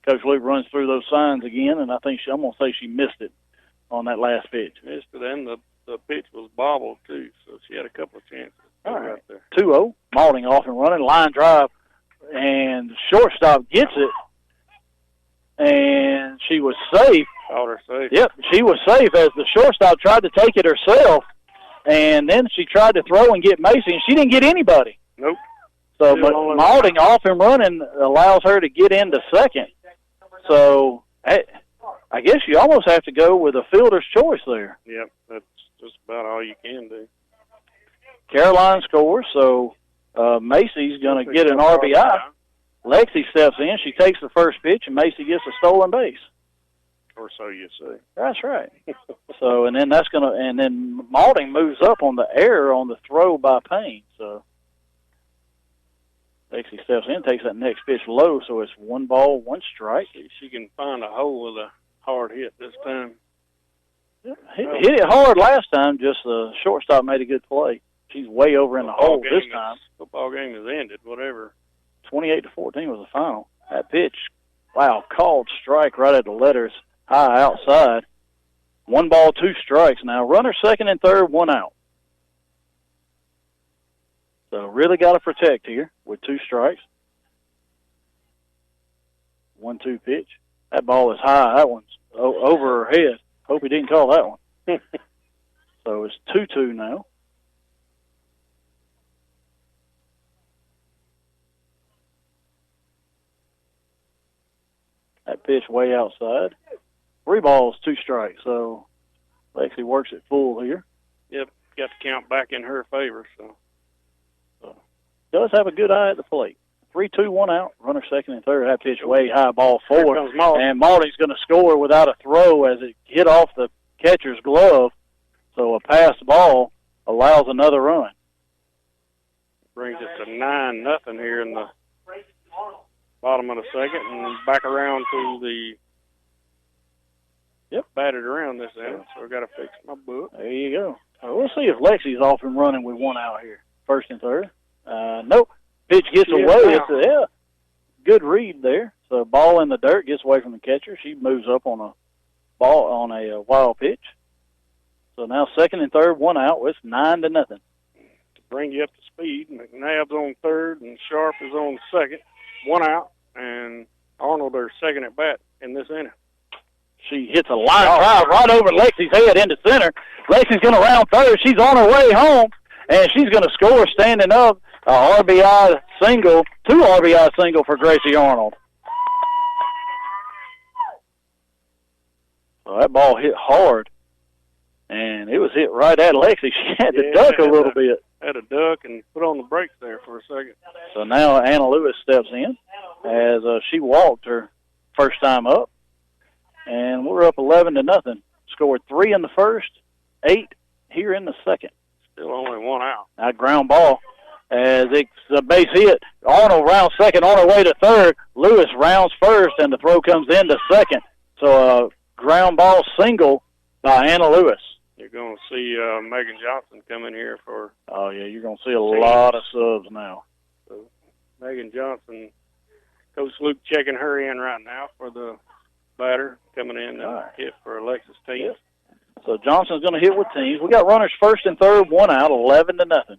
Coach Luke runs through those signs again, and I think I'm going to say she missed it on that last pitch. Missed it, and the pitch was bobbled, too, so she had a couple of chances. All right, 2-0. Maulding off and running, line drive, and shortstop gets it, and she was safe. Called her safe. Yep, she was safe as the shortstop tried to take it herself, and then she tried to throw and get Macy, and she didn't get anybody. Nope. So, but Maulding off and running allows her to get into second. So, I guess you almost have to go with a fielder's choice there. Yep, that's just about all you can do. Caroline scores, so Macy's going to get an RBI. Lexi steps in. She takes the first pitch, and Macy gets a stolen base. Or so you say. That's right. So, and then Malding moves up on the error on the throw by Payne. So Lexi steps in, takes that next pitch low, so it's 1 ball, 1 strike. See if she can find a hole with a hard hit this time. Hit it hard last time, just the shortstop made a good play. She's way over in the hole this time. Football game has ended, whatever. 28-14 was the final. That pitch, wow, called strike right at the letters, high outside. 1 ball, 2 strikes now. Runner second and third, 1 out. So really got to protect here with 2 strikes. 1-2 pitch. That ball is high. That one's over her head. Hope he didn't call that one. So it's 2-2 now. That pitch way outside. 3 balls, 2 strikes. So Lexi works it full here. Yep, got the count back in her favor. So does have a good eye at the plate. 3-2, 1 out. Runner second and third. That pitch way high, ball 4. And Malding's going to score without a throw as it hit off the catcher's glove. So a passed ball allows another run. Brings it to 9-0 here in the bottom of the second, and back around to the batted around this end. So I got to fix my book. There you go. We'll see if Lexi's off and running with 1 out here. First and third. Nope. Pitch gets away. It's good read there. So ball in the dirt, gets away from the catcher. She moves up on a wild pitch. So now second and third, 1 out. It's 9-0. To bring you up to speed, McNabb's on third and Sharp is on second. 1 out, and Arnold are second at bat in this inning. She hits a line drive right over Lexi's head into center. Lexi's going to round third. She's on her way home, and she's going to score standing up. RBI single, 2 RBI single for Gracie Arnold. So that ball hit hard, and it was hit right at Lexi. She had to duck a little bit. Had to duck and put on the brakes there for a second. So now Anna Lewis steps in as she walked her first time up, and we're up 11-0. Scored 3 in the first, 8 here in the second. Still only 1 out. That ground ball as it's a base hit. Arnold rounds second on her way to third. Lewis rounds first, and the throw comes into second. So a ground ball single by Anna Lewis. You're going to see Megan Johnson come in here for... Oh, yeah, you're going to see a lot of subs now. So Megan Johnson, Coach Luke checking her in right now for the batter coming in to hit for Alexis team. Yep. So Johnson's going to hit with teams. We got runners first and third, 1 out, 11-0.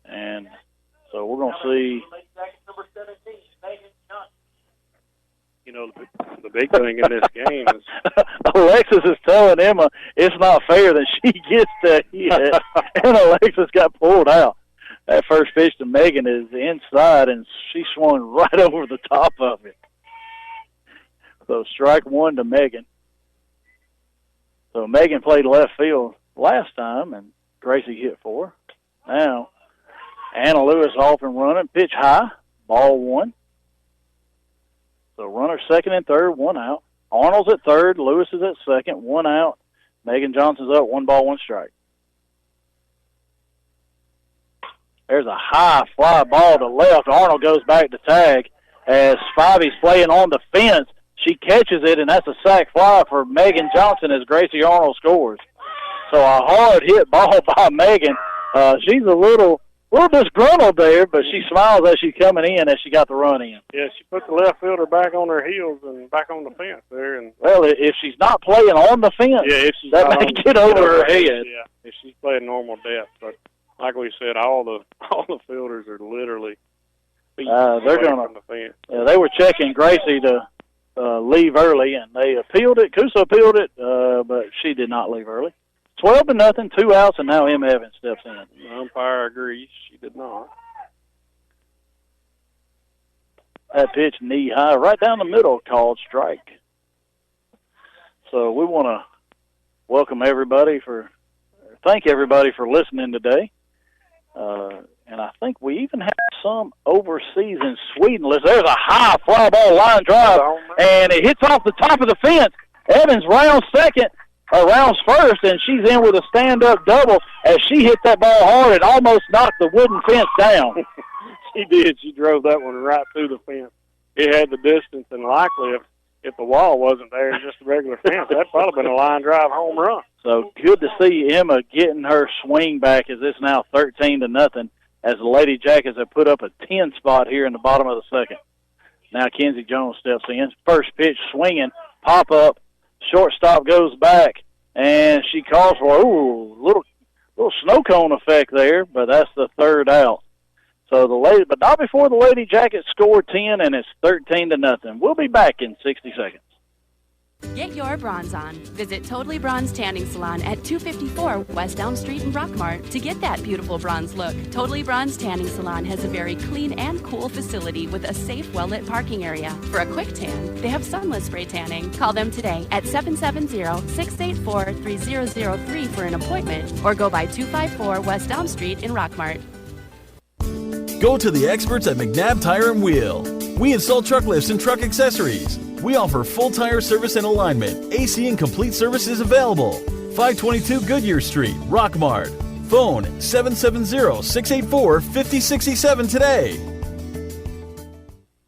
And so we're going to see... You know, the big thing in this game is... Alexis is telling Emma it's not fair that she gets the hit, and Alexis got pulled out. That first pitch to Megan is inside, and she swung right over the top of it. So strike 1 to Megan. So Megan played left field last time, and Gracie hit for her. Now, Anna Lewis off and running. Pitch high, ball 1. So runner second and third, 1 out. Arnold's at third. Lewis is at second, 1 out. Megan Johnson's up, 1 ball, 1 strike. There's a high fly ball to left. Arnold goes back to tag as Spivey's playing on the fence. She catches it, and that's a sac fly for Megan Johnson as Gracie Arnold scores. So a hard hit ball by Megan. She's a little disgruntled there, but she smiles as she's coming in as she got the run in. Yeah, she put the left fielder back on her heels and back on the fence there. And well, if she's not playing on the fence, that may get over her head. Yeah, if she's playing normal depth. But like we said, all the fielders are literally they're gonna from the fence. Yeah, they were checking Gracie to leave early, and they appealed it. Coosa appealed it, but she did not leave early. 12-0, 2 outs, and now Em Evans steps in. The umpire agrees. She did not. That pitch knee high, right down the middle, called strike. So we want to thank everybody for listening today. And I think we even have some overseas in Sweden. There's a high fly ball line drive, and it hits off the top of the fence. Evans rounds first, and she's in with a stand-up double as she hit that ball hard and almost knocked the wooden fence down. She did. She drove that one right through the fence. It had the distance, and likely if the wall wasn't there, just a regular fence, that'd probably been a line drive home run. So good to see Emma getting her swing back as it's now 13-0 as the Lady Jackets have put up a 10 spot here in the bottom of the second. Now Kenzie Jones steps in. First pitch swinging, pop up, shortstop goes back, and she calls for little snow cone effect there, but that's the third out. So but not before the Lady Jackets scored 10, and it's 13-0. We'll be back in 60 seconds. Get your bronze on. Visit Totally Bronze Tanning Salon at 254 West Elm Street in Rockmart to get that beautiful bronze look. Totally Bronze Tanning Salon has a very clean and cool facility with a safe, well-lit parking area. For a quick tan, they have sunless spray tanning. Call them today at 770-684-3003 for an appointment or go by 254 West Elm Street in Rockmart. Go to the experts at McNabb Tire and Wheel. We install truck lifts and truck accessories. We offer full tire service and alignment. AC and complete service is available. 522 Goodyear Street, Rockmart. Phone 770-684-5067 today.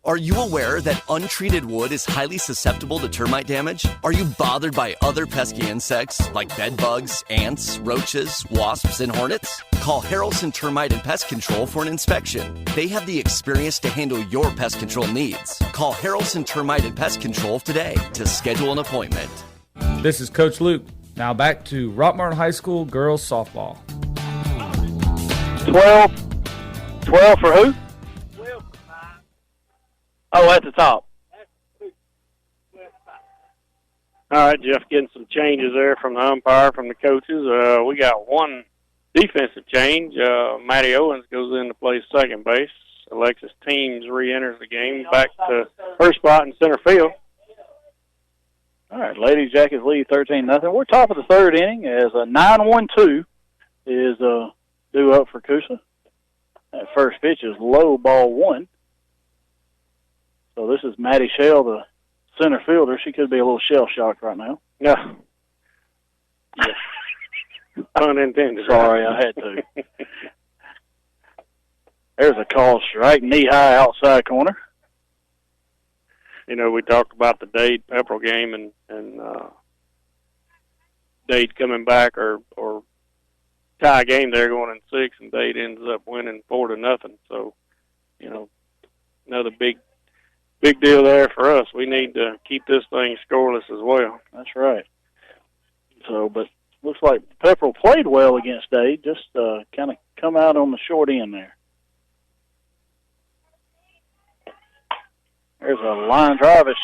Are you aware that untreated wood is highly susceptible to termite damage? Are you bothered by other pesky insects like bed bugs, ants, roaches, wasps, and hornets? Call Harrelson Termite and Pest Control for an inspection. They have the experience to handle your pest control needs. Call Harrelson Termite and Pest Control today to schedule an appointment. This is Coach Luke. Now back to Rockmart High School girls softball. 12 for who? Oh, at the top. All right, Jeff, getting some changes there from the umpire, from the coaches. We got one defensive change. Maddie Owens goes in to play second base. Alexis Teams re-enters the game back to her spot in center field. All right, Lady Jackets lead 13-0. We're top of the third inning as a 9-1-2 is due up for Coosa. That first pitch is low, ball one. So this is Maddie Shell, the center fielder. She could be a little shell-shocked right now. Yeah. Unintended. Sorry, I had to. There's a call strike, knee-high outside corner. You know, we talked about the Dade-Pepperell game and Dade coming back or tie game there going in 6, and Dade ends up winning 4-0. So, you know, another big deal there for us. We need to keep this thing scoreless as well. That's right. So, but looks like Pepperell played well against Dade, just kind of come out on the short end there. There's a line drive as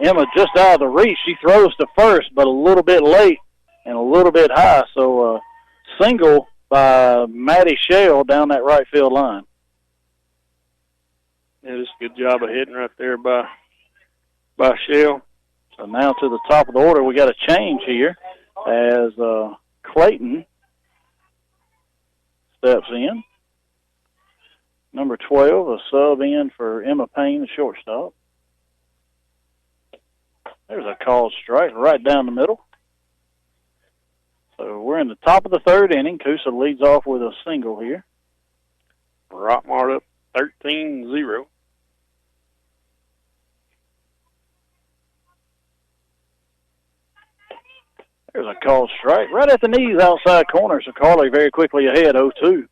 Emma just out of the reach. She throws to first, but a little bit late and a little bit high. So single by Maddie Shell down that right field line. Yeah, just a good job of hitting right there by Shell. So now to the top of the order, we got a change here as Clayton steps in. Number 12, a sub in for Emma Payne, the shortstop. There's a called strike right down the middle. So we're in the top of the third inning. Coosa leads off with a single here. Rockmart up 13-0. There's a called strike right at the knees outside corner. So Carly very quickly ahead, 0-2.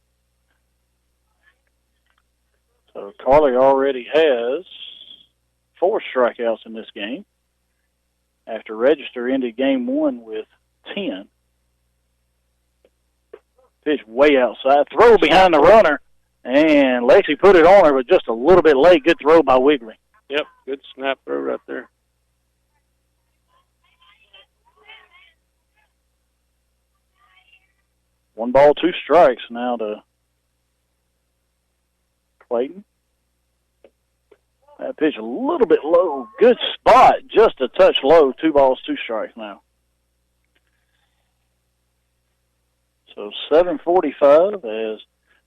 So Carly already has 4 strikeouts in this game after Register ended game 1 with 10. Pitch way outside. Throw behind the runner, and Lexi put it on her, but just a little bit late. Good throw by Wigley. Yep, good snap throw right there. One ball, 2 strikes now to Clayton. That pitch a little bit low. Good spot, just a touch low. 2 balls, 2 strikes now. So 7:45 as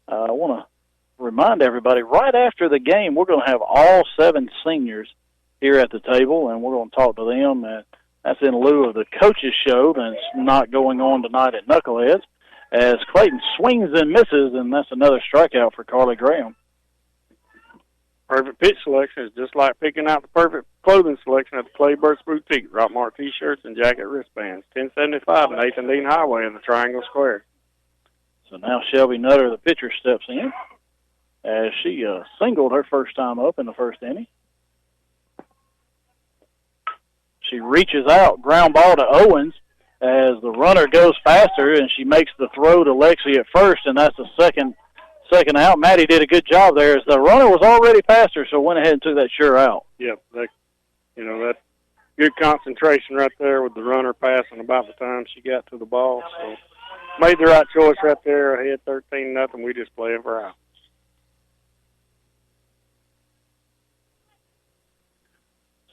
I want to remind everybody, right after the game, we're going to have all 7 seniors here at the table, and we're going to talk to them and That's in lieu of the coaches show that's not going on tonight at Knuckleheads, as Clayton swings and misses, and that's another strikeout for Carly Graham. Perfect pitch selection is just like picking out the perfect clothing selection at the Clayburst Boutique. Rockmart T-shirts and jacket wristbands. 1075 Nathan Dean Highway in the Triangle Square. So now Shelby Nutter, the pitcher, steps in as she singled her first time up in the first inning. She reaches out, ground ball to Owens as the runner goes faster, and she makes the throw to Lexi at first, and that's the second out. Maddie did a good job there as the runner was already faster, so went ahead and took that sure out. Yep, that good concentration right there with the runner passing about the time she got to the ball. So made the right choice right there. Ahead 13-0. We just play it for out.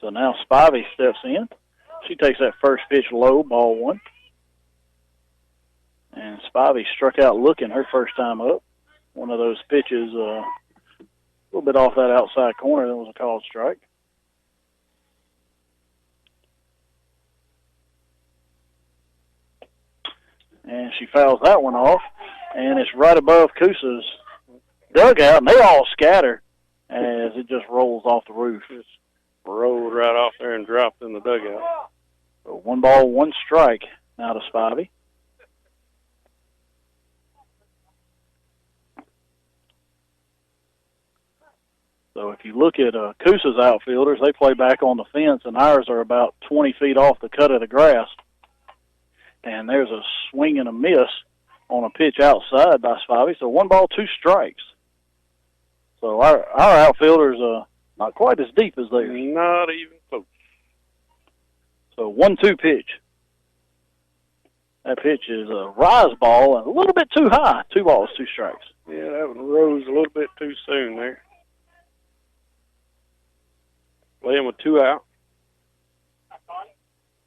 So now Spivey steps in. She takes that first pitch low, ball one. And Spivey struck out looking her first time up. One of those pitches a little bit off that outside corner. That was a called strike. And she fouls that one off. And it's right above Coosa's dugout. And they all scatter as it just rolls off the roof. Just rolled right off there and dropped in the dugout. So 1-1 strike now to Spivey. So if you look at Coosa's outfielders, they play back on the fence, and ours are about 20 feet off the cut of the grass. And there's a swing and a miss on a pitch outside by Spivey. So 1-2 strikes. So our outfielders not quite as deep as theirs. Not even close. So 1-2 pitch. That pitch is a rise ball and a little bit too high. 2 balls, 2 strikes. Yeah, that one rose a little bit too soon there. Playing with 2 out.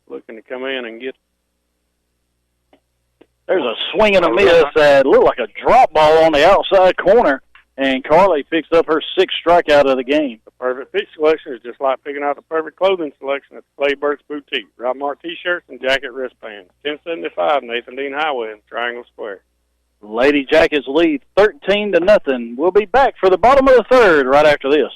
Looking to come in and get. There's a swing and a miss that looked like a drop ball on the outside corner, and Carly picks up her 6th strikeout of the game. The perfect pitch selection is just like picking out the perfect clothing selection at the Clayburst Boutique. Rockmart T-shirts and jacket wristbands. 1075 Nathan Dean Highway in Triangle Square. Lady Jackets lead 13-0. We'll be back for the bottom of the 3rd right after this.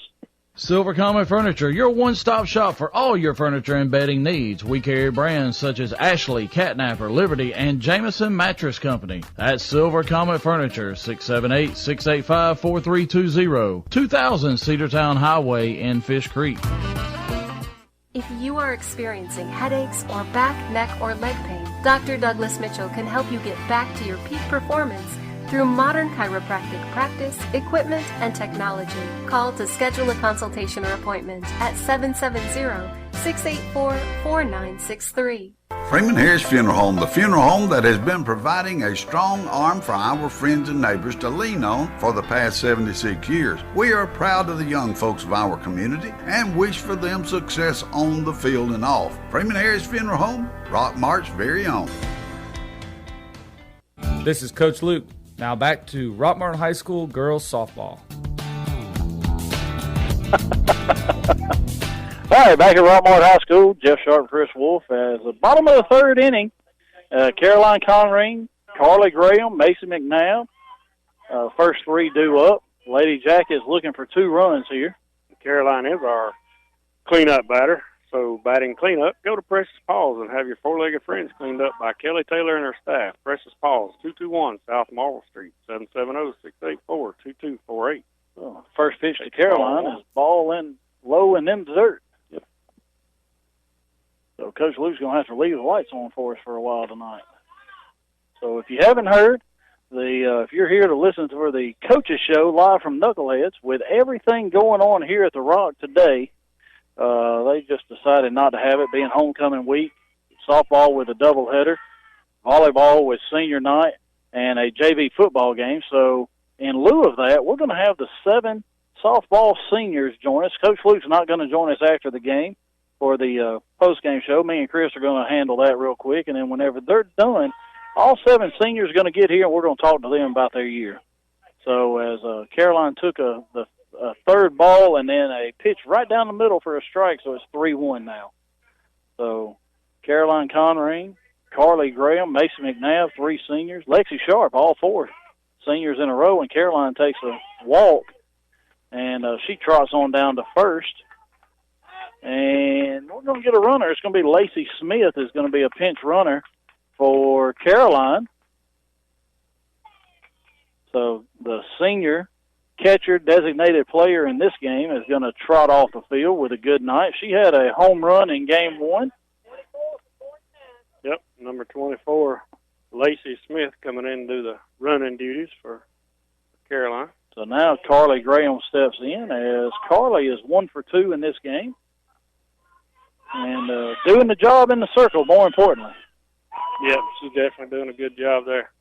Silver Comet Furniture, your one-stop shop for all your furniture and bedding needs. We carry brands such as Ashley, Catnapper, Liberty, and Jameson Mattress Company. That's Silver Comet Furniture, 678-685-4320, 2000 Cedartown Highway in Fish Creek. If you are experiencing headaches or back, neck, or leg pain, Dr. Douglas Mitchell can help you get back to your peak performance through modern chiropractic practice, equipment, and technology. Call to schedule a consultation or appointment at 770-684-4963. Freeman Harris Funeral Home, the funeral home that has been providing a strong arm for our friends and neighbors to lean on for the past 76 years. We are proud of the young folks of our community and wish for them success on the field and off. Freeman Harris Funeral Home, Rockmart's very own. This is Coach Luke. Now back to Rockmart High School girls softball. All right, back at Rockmart High School, Jeff Sharp and Chris Wolf as the bottom of the 3rd inning. Caroline Conring, Carly Graham, Macy McNabb, first 3 due up. Lady Jack is looking for 2 runs here. Caroline is our cleanup batter. So batting cleanup, go to Precious Paws and have your 4-legged friends cleaned up by Kelly Taylor and her staff. Precious Paws, 221 South Marble Street, 770-684-2248. Oh, first pitch to Caroline is ball in low and in dessert. Yep. So Coach Luke's going to have to leave the lights on for us for a while tonight. So if you haven't heard, if you're here to listen to the Coaches Show live from Knuckleheads, with everything going on here at the Rock today, they just decided not to have it, being homecoming week, softball with a doubleheader, volleyball with senior night, and a JV football game. So in lieu of that, we're going to have the 7 softball seniors join us. Coach Luke's not going to join us after the game for the post-game show. Me and Chris are going to handle that real quick, and then whenever they're done, all 7 seniors are going to get here, and we're going to talk to them about their year. So as Caroline took the 3rd ball and then a pitch right down the middle for a strike, so it's 3-1 now. So Caroline Conring, Carly Graham, Mason McNabb, 3 seniors. Lexi Sharp, all 4 seniors in a row, and Caroline takes a walk, and she trots on down to first. And we're going to get a runner. It's going to be Lacey Smith is going to be a pinch runner for Caroline. So the senior catcher, designated player in this game, is going to trot off the field with a good night. She had a home run in game 1. Yep, number 24, Lacey Smith, coming in to do the running duties for Caroline. So now Carly Graham steps in, as Carly is 1 for 2 in this game. And doing the job in the circle, more importantly. Yep, she's definitely doing a good job there.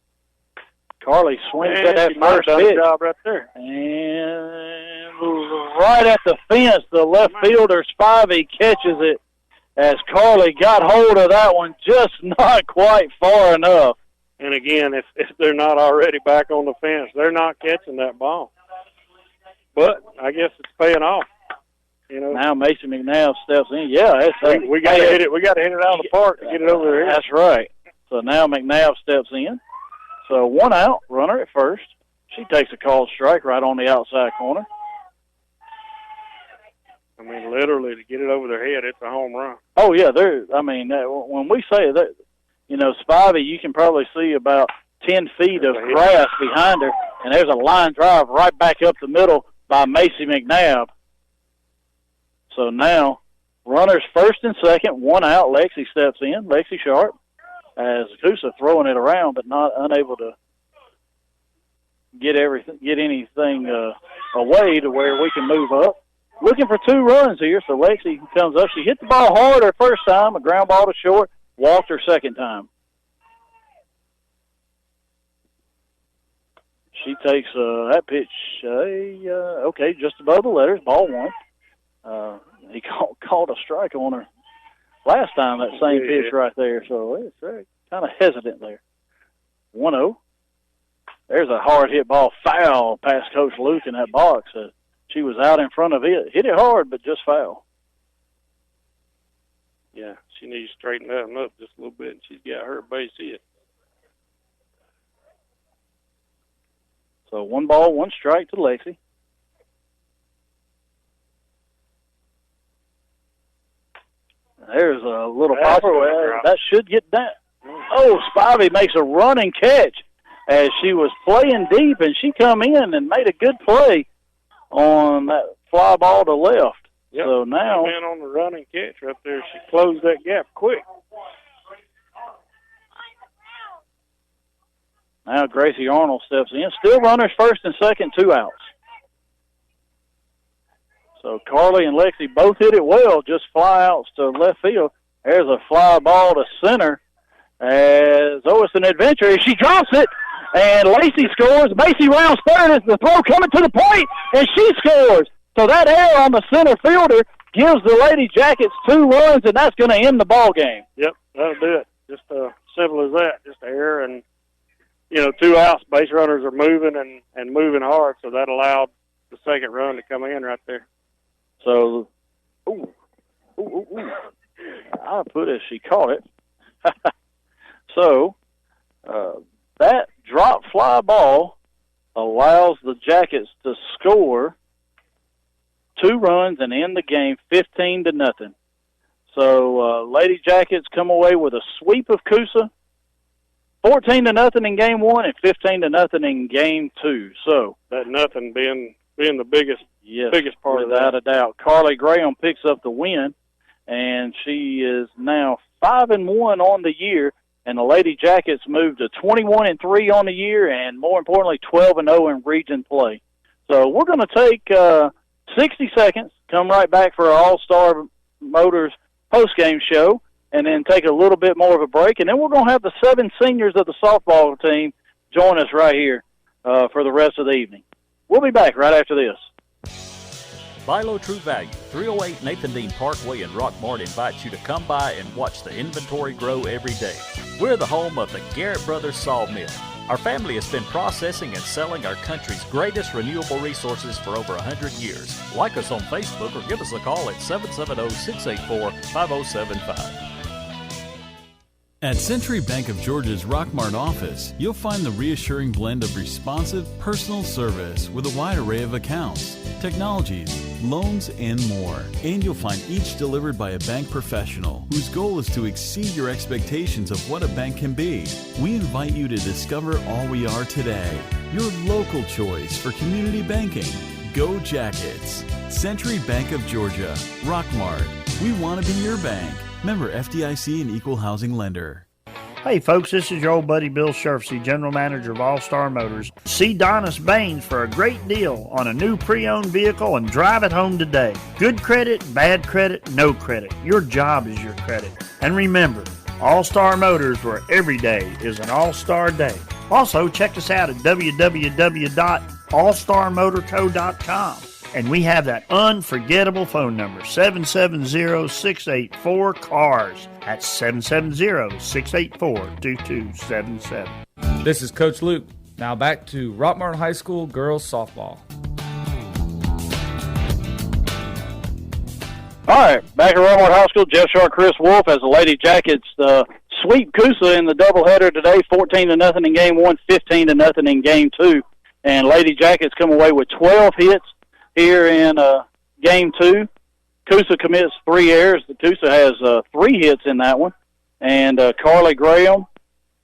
Carly swings at that first pitch. Job right there. And right at the fence, the left fielder, Spivey, catches it as Carly got hold of that one, just not quite far enough. And again, if they're not already back on the fence, they're not catching that ball. But I guess it's paying off. You know. Now Mason McNabb steps in. Yeah, we got to hit it. We got to hit it out of the park to get it over there. That's right. So now McNabb steps in. So 1 out, runner at first. She takes a called strike right on the outside corner. I mean, literally, to get it over their head, it's a home run. Oh yeah, when we say that, you know, Spivey, you can probably see about 10 feet of grass behind her, and there's a line drive right back up the middle by Macy McNabb. So now, runners first and second, 1 out. Lexi steps in. Lexi Sharp, as Coosa throwing it around, but unable to get anything away to where we can move up. Looking for 2 runs here, so Lexi comes up. She hit the ball hard her first time, a ground ball to short, walked her second time. She takes that pitch, okay, just above the letters, ball 1. He called a strike on her last time, that same pitch right there, so it's kind of hesitant there. 1-0. There's a hard hit ball foul past Coach Luke in that box. She was out in front of it. Hit it hard, but just foul. Yeah, she needs to straighten that one up just a little bit, and she's got her base hit. So 1 ball, 1 strike to Lexi. There's a little popper. That should get down. Oh, Spivey makes a running catch as she was playing deep, and she come in and made a good play on that fly ball to left. Yep. So now, man, on the running catch right there, she closed that gap quick. Now Gracie Arnold steps in. Still runners first and second, 2 outs. So Carly and Lexi both hit it well, just fly outs to left field. There's a fly ball to center as it's an adventure. She drops it, and Lacey scores. Macy rounds third as the throw coming to the plate, and she scores. So that error on the center fielder gives the Lady Jackets 2 runs, and that's going to end the ball game. Yep, that'll do it. Just simple as that. Just an error, and 2 outs. Base runners are moving and moving hard, so that allowed the second run to come in right there. So, I put it, she caught it. So, that drop fly ball allows the Jackets to score 2 runs and end the game 15-0. So, Lady Jackets come away with a sweep of Coosa, 14-0 in game 1 and 15-0 in game 2. So that nothing being the biggest part of that. Without a doubt. Carly Graham picks up the win, and she is now 5-1 on the year, and the Lady Jackets moved to 21-3 on the year, and more importantly, 12-0 in region play. So we're going to take 60 seconds, come right back for our All-Star Motors postgame show, and then take a little bit more of a break, and then we're going to have the 7 seniors of the softball team join us right here for the rest of the evening. We'll be back right after this. Buy Low True Value, 308 Nathan Dean Parkway in Rockmart invites you to come by and watch the inventory grow every day. We're the home of the Garrett Brothers Sawmill. Our family has been processing and selling our country's greatest renewable resources for over 100 years. Like us on Facebook or give us a call at 770-684-5075. At Century Bank of Georgia's Rockmart office, you'll find the reassuring blend of responsive, personal service with a wide array of accounts, technologies, loans, and more. And you'll find each delivered by a bank professional whose goal is to exceed your expectations of what a bank can be. We invite you to discover all we are today. Your local choice for community banking. Go Jackets. Century Bank of Georgia, Rockmart. We want to be your bank. Member FDIC and Equal Housing Lender. Hey folks, this is your old buddy Bill Sherfsey, General Manager of All Star Motors. See Donis Baines for a great deal on a new pre-owned vehicle and drive it home today. Good credit, bad credit, no credit. Your job is your credit. And remember, All Star Motors, where every day is an all-star day. Also, check us out at www.allstarmotorco.com. And we have that unforgettable phone number, 770-684-CARS. That's 770-684-2277. This is Coach Luke. Now back to Rockmart High School girls softball. All right, back at Rockmart High School, Jeff Sharp, Chris Wolf as the Lady Jackets sweep Coosa in the doubleheader today, 14-0 in game one, 15-0 in game two. And Lady Jackets come away with 12 hits here in game two. Coosa commits 3 errors. Coosa has 3 hits in that one. And Carly Graham,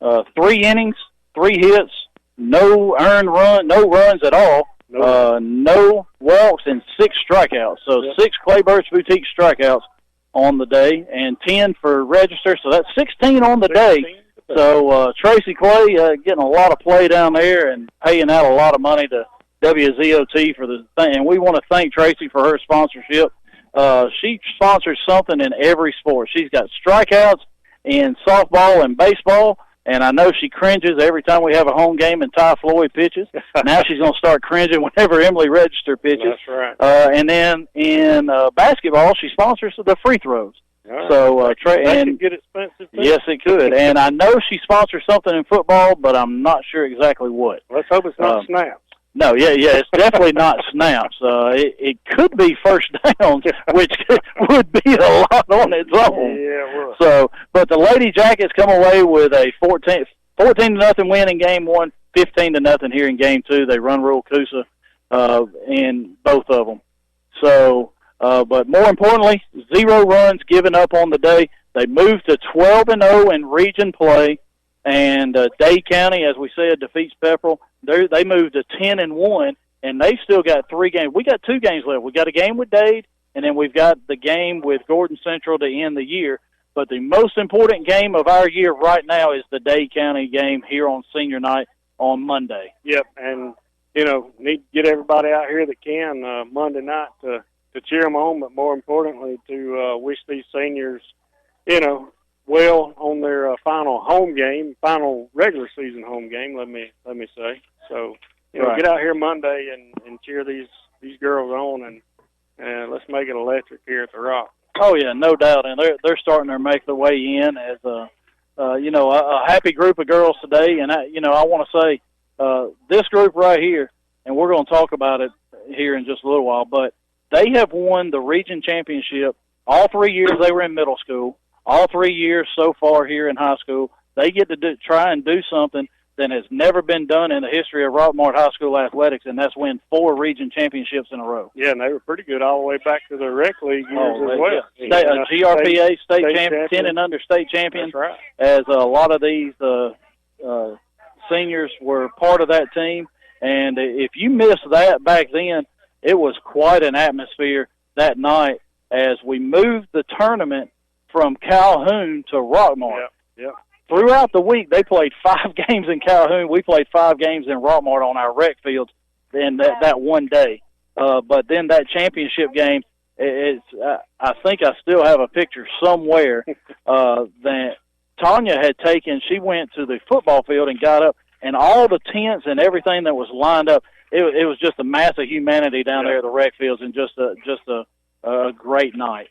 3 innings, 3 hits, no earned run, no runs at all, no walks, and 6 strikeouts. So 6 Clayburst Boutique strikeouts on the day, and 10 for register. So that's 16 on the day. So Tracy Clay getting a lot of play down there and paying out a lot of money to WZOT for the thing. And we want to thank Tracy for her sponsorship. She sponsors something in every sport. She's got strikeouts in softball and baseball, and I know she cringes every time we have a home game and Ty Floyd pitches. Now she's going to start cringing whenever Emily Register pitches. That's right. And then in basketball, she sponsors the free throws. Right. So that can get expensive too. Yes, it could. And I know she sponsors something in football, but I'm not sure exactly what. Let's hope it's not snaps. No, yeah, it's definitely not snaps. It could be first downs, which would be a lot on its own. Yeah, it would. So, but the Lady Jackets come away with a 14-0 win in game one, 15-0 here in game two. They run rule Coosa in both of them. So, but more importantly, 0 runs given up on the day. They moved to 12-0 in region play. And Dade County, as we said, defeats Pepperell. They moved to 10-1, and they've still got 3 games. We got 2 games left. We got a game with Dade, and then we've got the game with Gordon Central to end the year. But the most important game of our year right now is the Dade County game here on senior night on Monday. Yep, and need to get everybody out here that can Monday night to cheer them on, but more importantly to wish these seniors, well on their final regular season home game, let me say. So, Right. Get out here Monday and cheer these girls on, and let's make it electric here at the Rock. Oh yeah, no doubt, and they're starting to make their way in as a happy group of girls today. And I want to say this group right here, and we're going to talk about it here in just a little while, but they have won the region championship all 3 years they were in middle school. All 3 years so far here in high school. They get to try and do something that has never been done in the history of Rockmart High School athletics, and that's win 4 region championships in a row. Yeah, and they were pretty good all the way back to the rec league years as well. Yeah. GRPA state champion, 10 and under state champion. That's right. As a lot of these seniors were part of that team, and if you missed that back then, it was quite an atmosphere that night as we moved the tournament from Calhoun to Rockmart. Yep. Throughout the week, they played 5 games in Calhoun. We played 5 games in Rockmart on our rec fields in that one day. But then that championship game, I think I still have a picture somewhere that Tanya had taken. She went to the football field and got up, and all the tents and everything that was lined up, it was just a mass of humanity down there at the rec fields, and just a great night.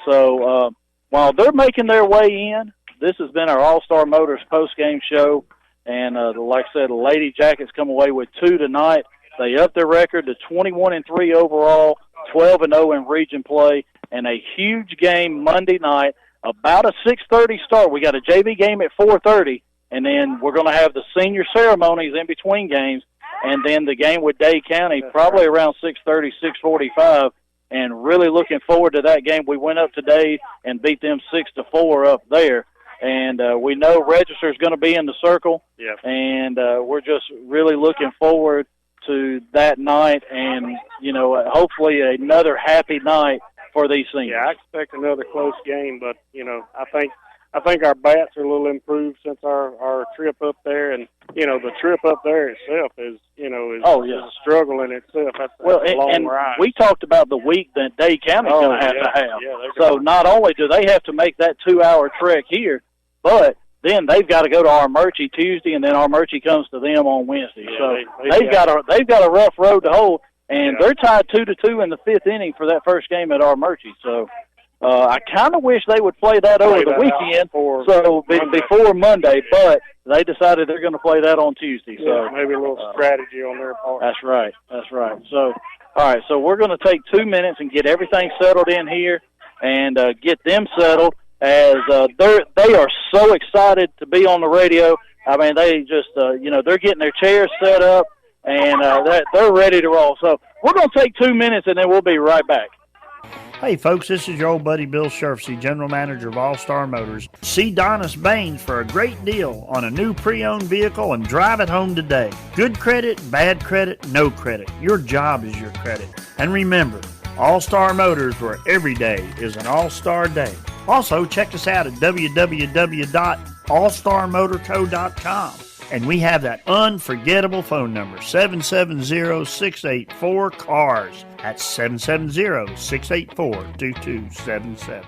So while they're making their way in, this has been our All-Star Motors post-game show, and like I said, the Lady Jackets come away with 2 tonight. They upped their record to 21-3 overall, 12-0 in region play, and a huge game Monday night about a 6:30 start. We got a JV game at 4:30, and then we're going to have the senior ceremonies in between games, and then the game with Dade County probably around 6:30, 6:45. And really looking forward to that game. We went up today and beat them 6-4 up there. And we know Register's going to be in the circle. Yeah. And we're just really looking forward to that night and, hopefully another happy night for these seniors. Yeah, I expect another close game, but, I think our bats are a little improved since our trip up there. And, the trip up there itself is a struggle in itself. That's a long ride. We talked about the week that Dade County's going to have to have. Yeah, so not only do they have to make that 2-hour trek here, but then they've got to go to Armurchie Tuesday, and then Armurchie comes to them on Wednesday. Yeah, so they've got a rough road to hold, and they're tied 2-2 in the 5th inning for that first game at Armurchie. So I kind of wish they would play that over the weekend, before Monday, but they decided they're going to play that on Tuesday. Yeah, so maybe a little strategy on their part. That's right. So, all right, so we're going to take 2 minutes and get everything settled in here and get them settled as they are so excited to be on the radio. I mean, they just, they're getting their chairs set up and they're ready to roll. So we're going to take 2 minutes and then we'll be right back. Hey folks, this is your old buddy Bill Shurfsey, General Manager of All Star Motors. See Donis Baines for a great deal on a new pre-owned vehicle and drive it home today. Good credit, bad credit, no credit. Your job is your credit. And remember, All Star Motors, where every day is an all-star day. Also, check us out at www.allstarmotorco.com. And we have that unforgettable phone number, 770-684-CARS. That's 770-684-2277.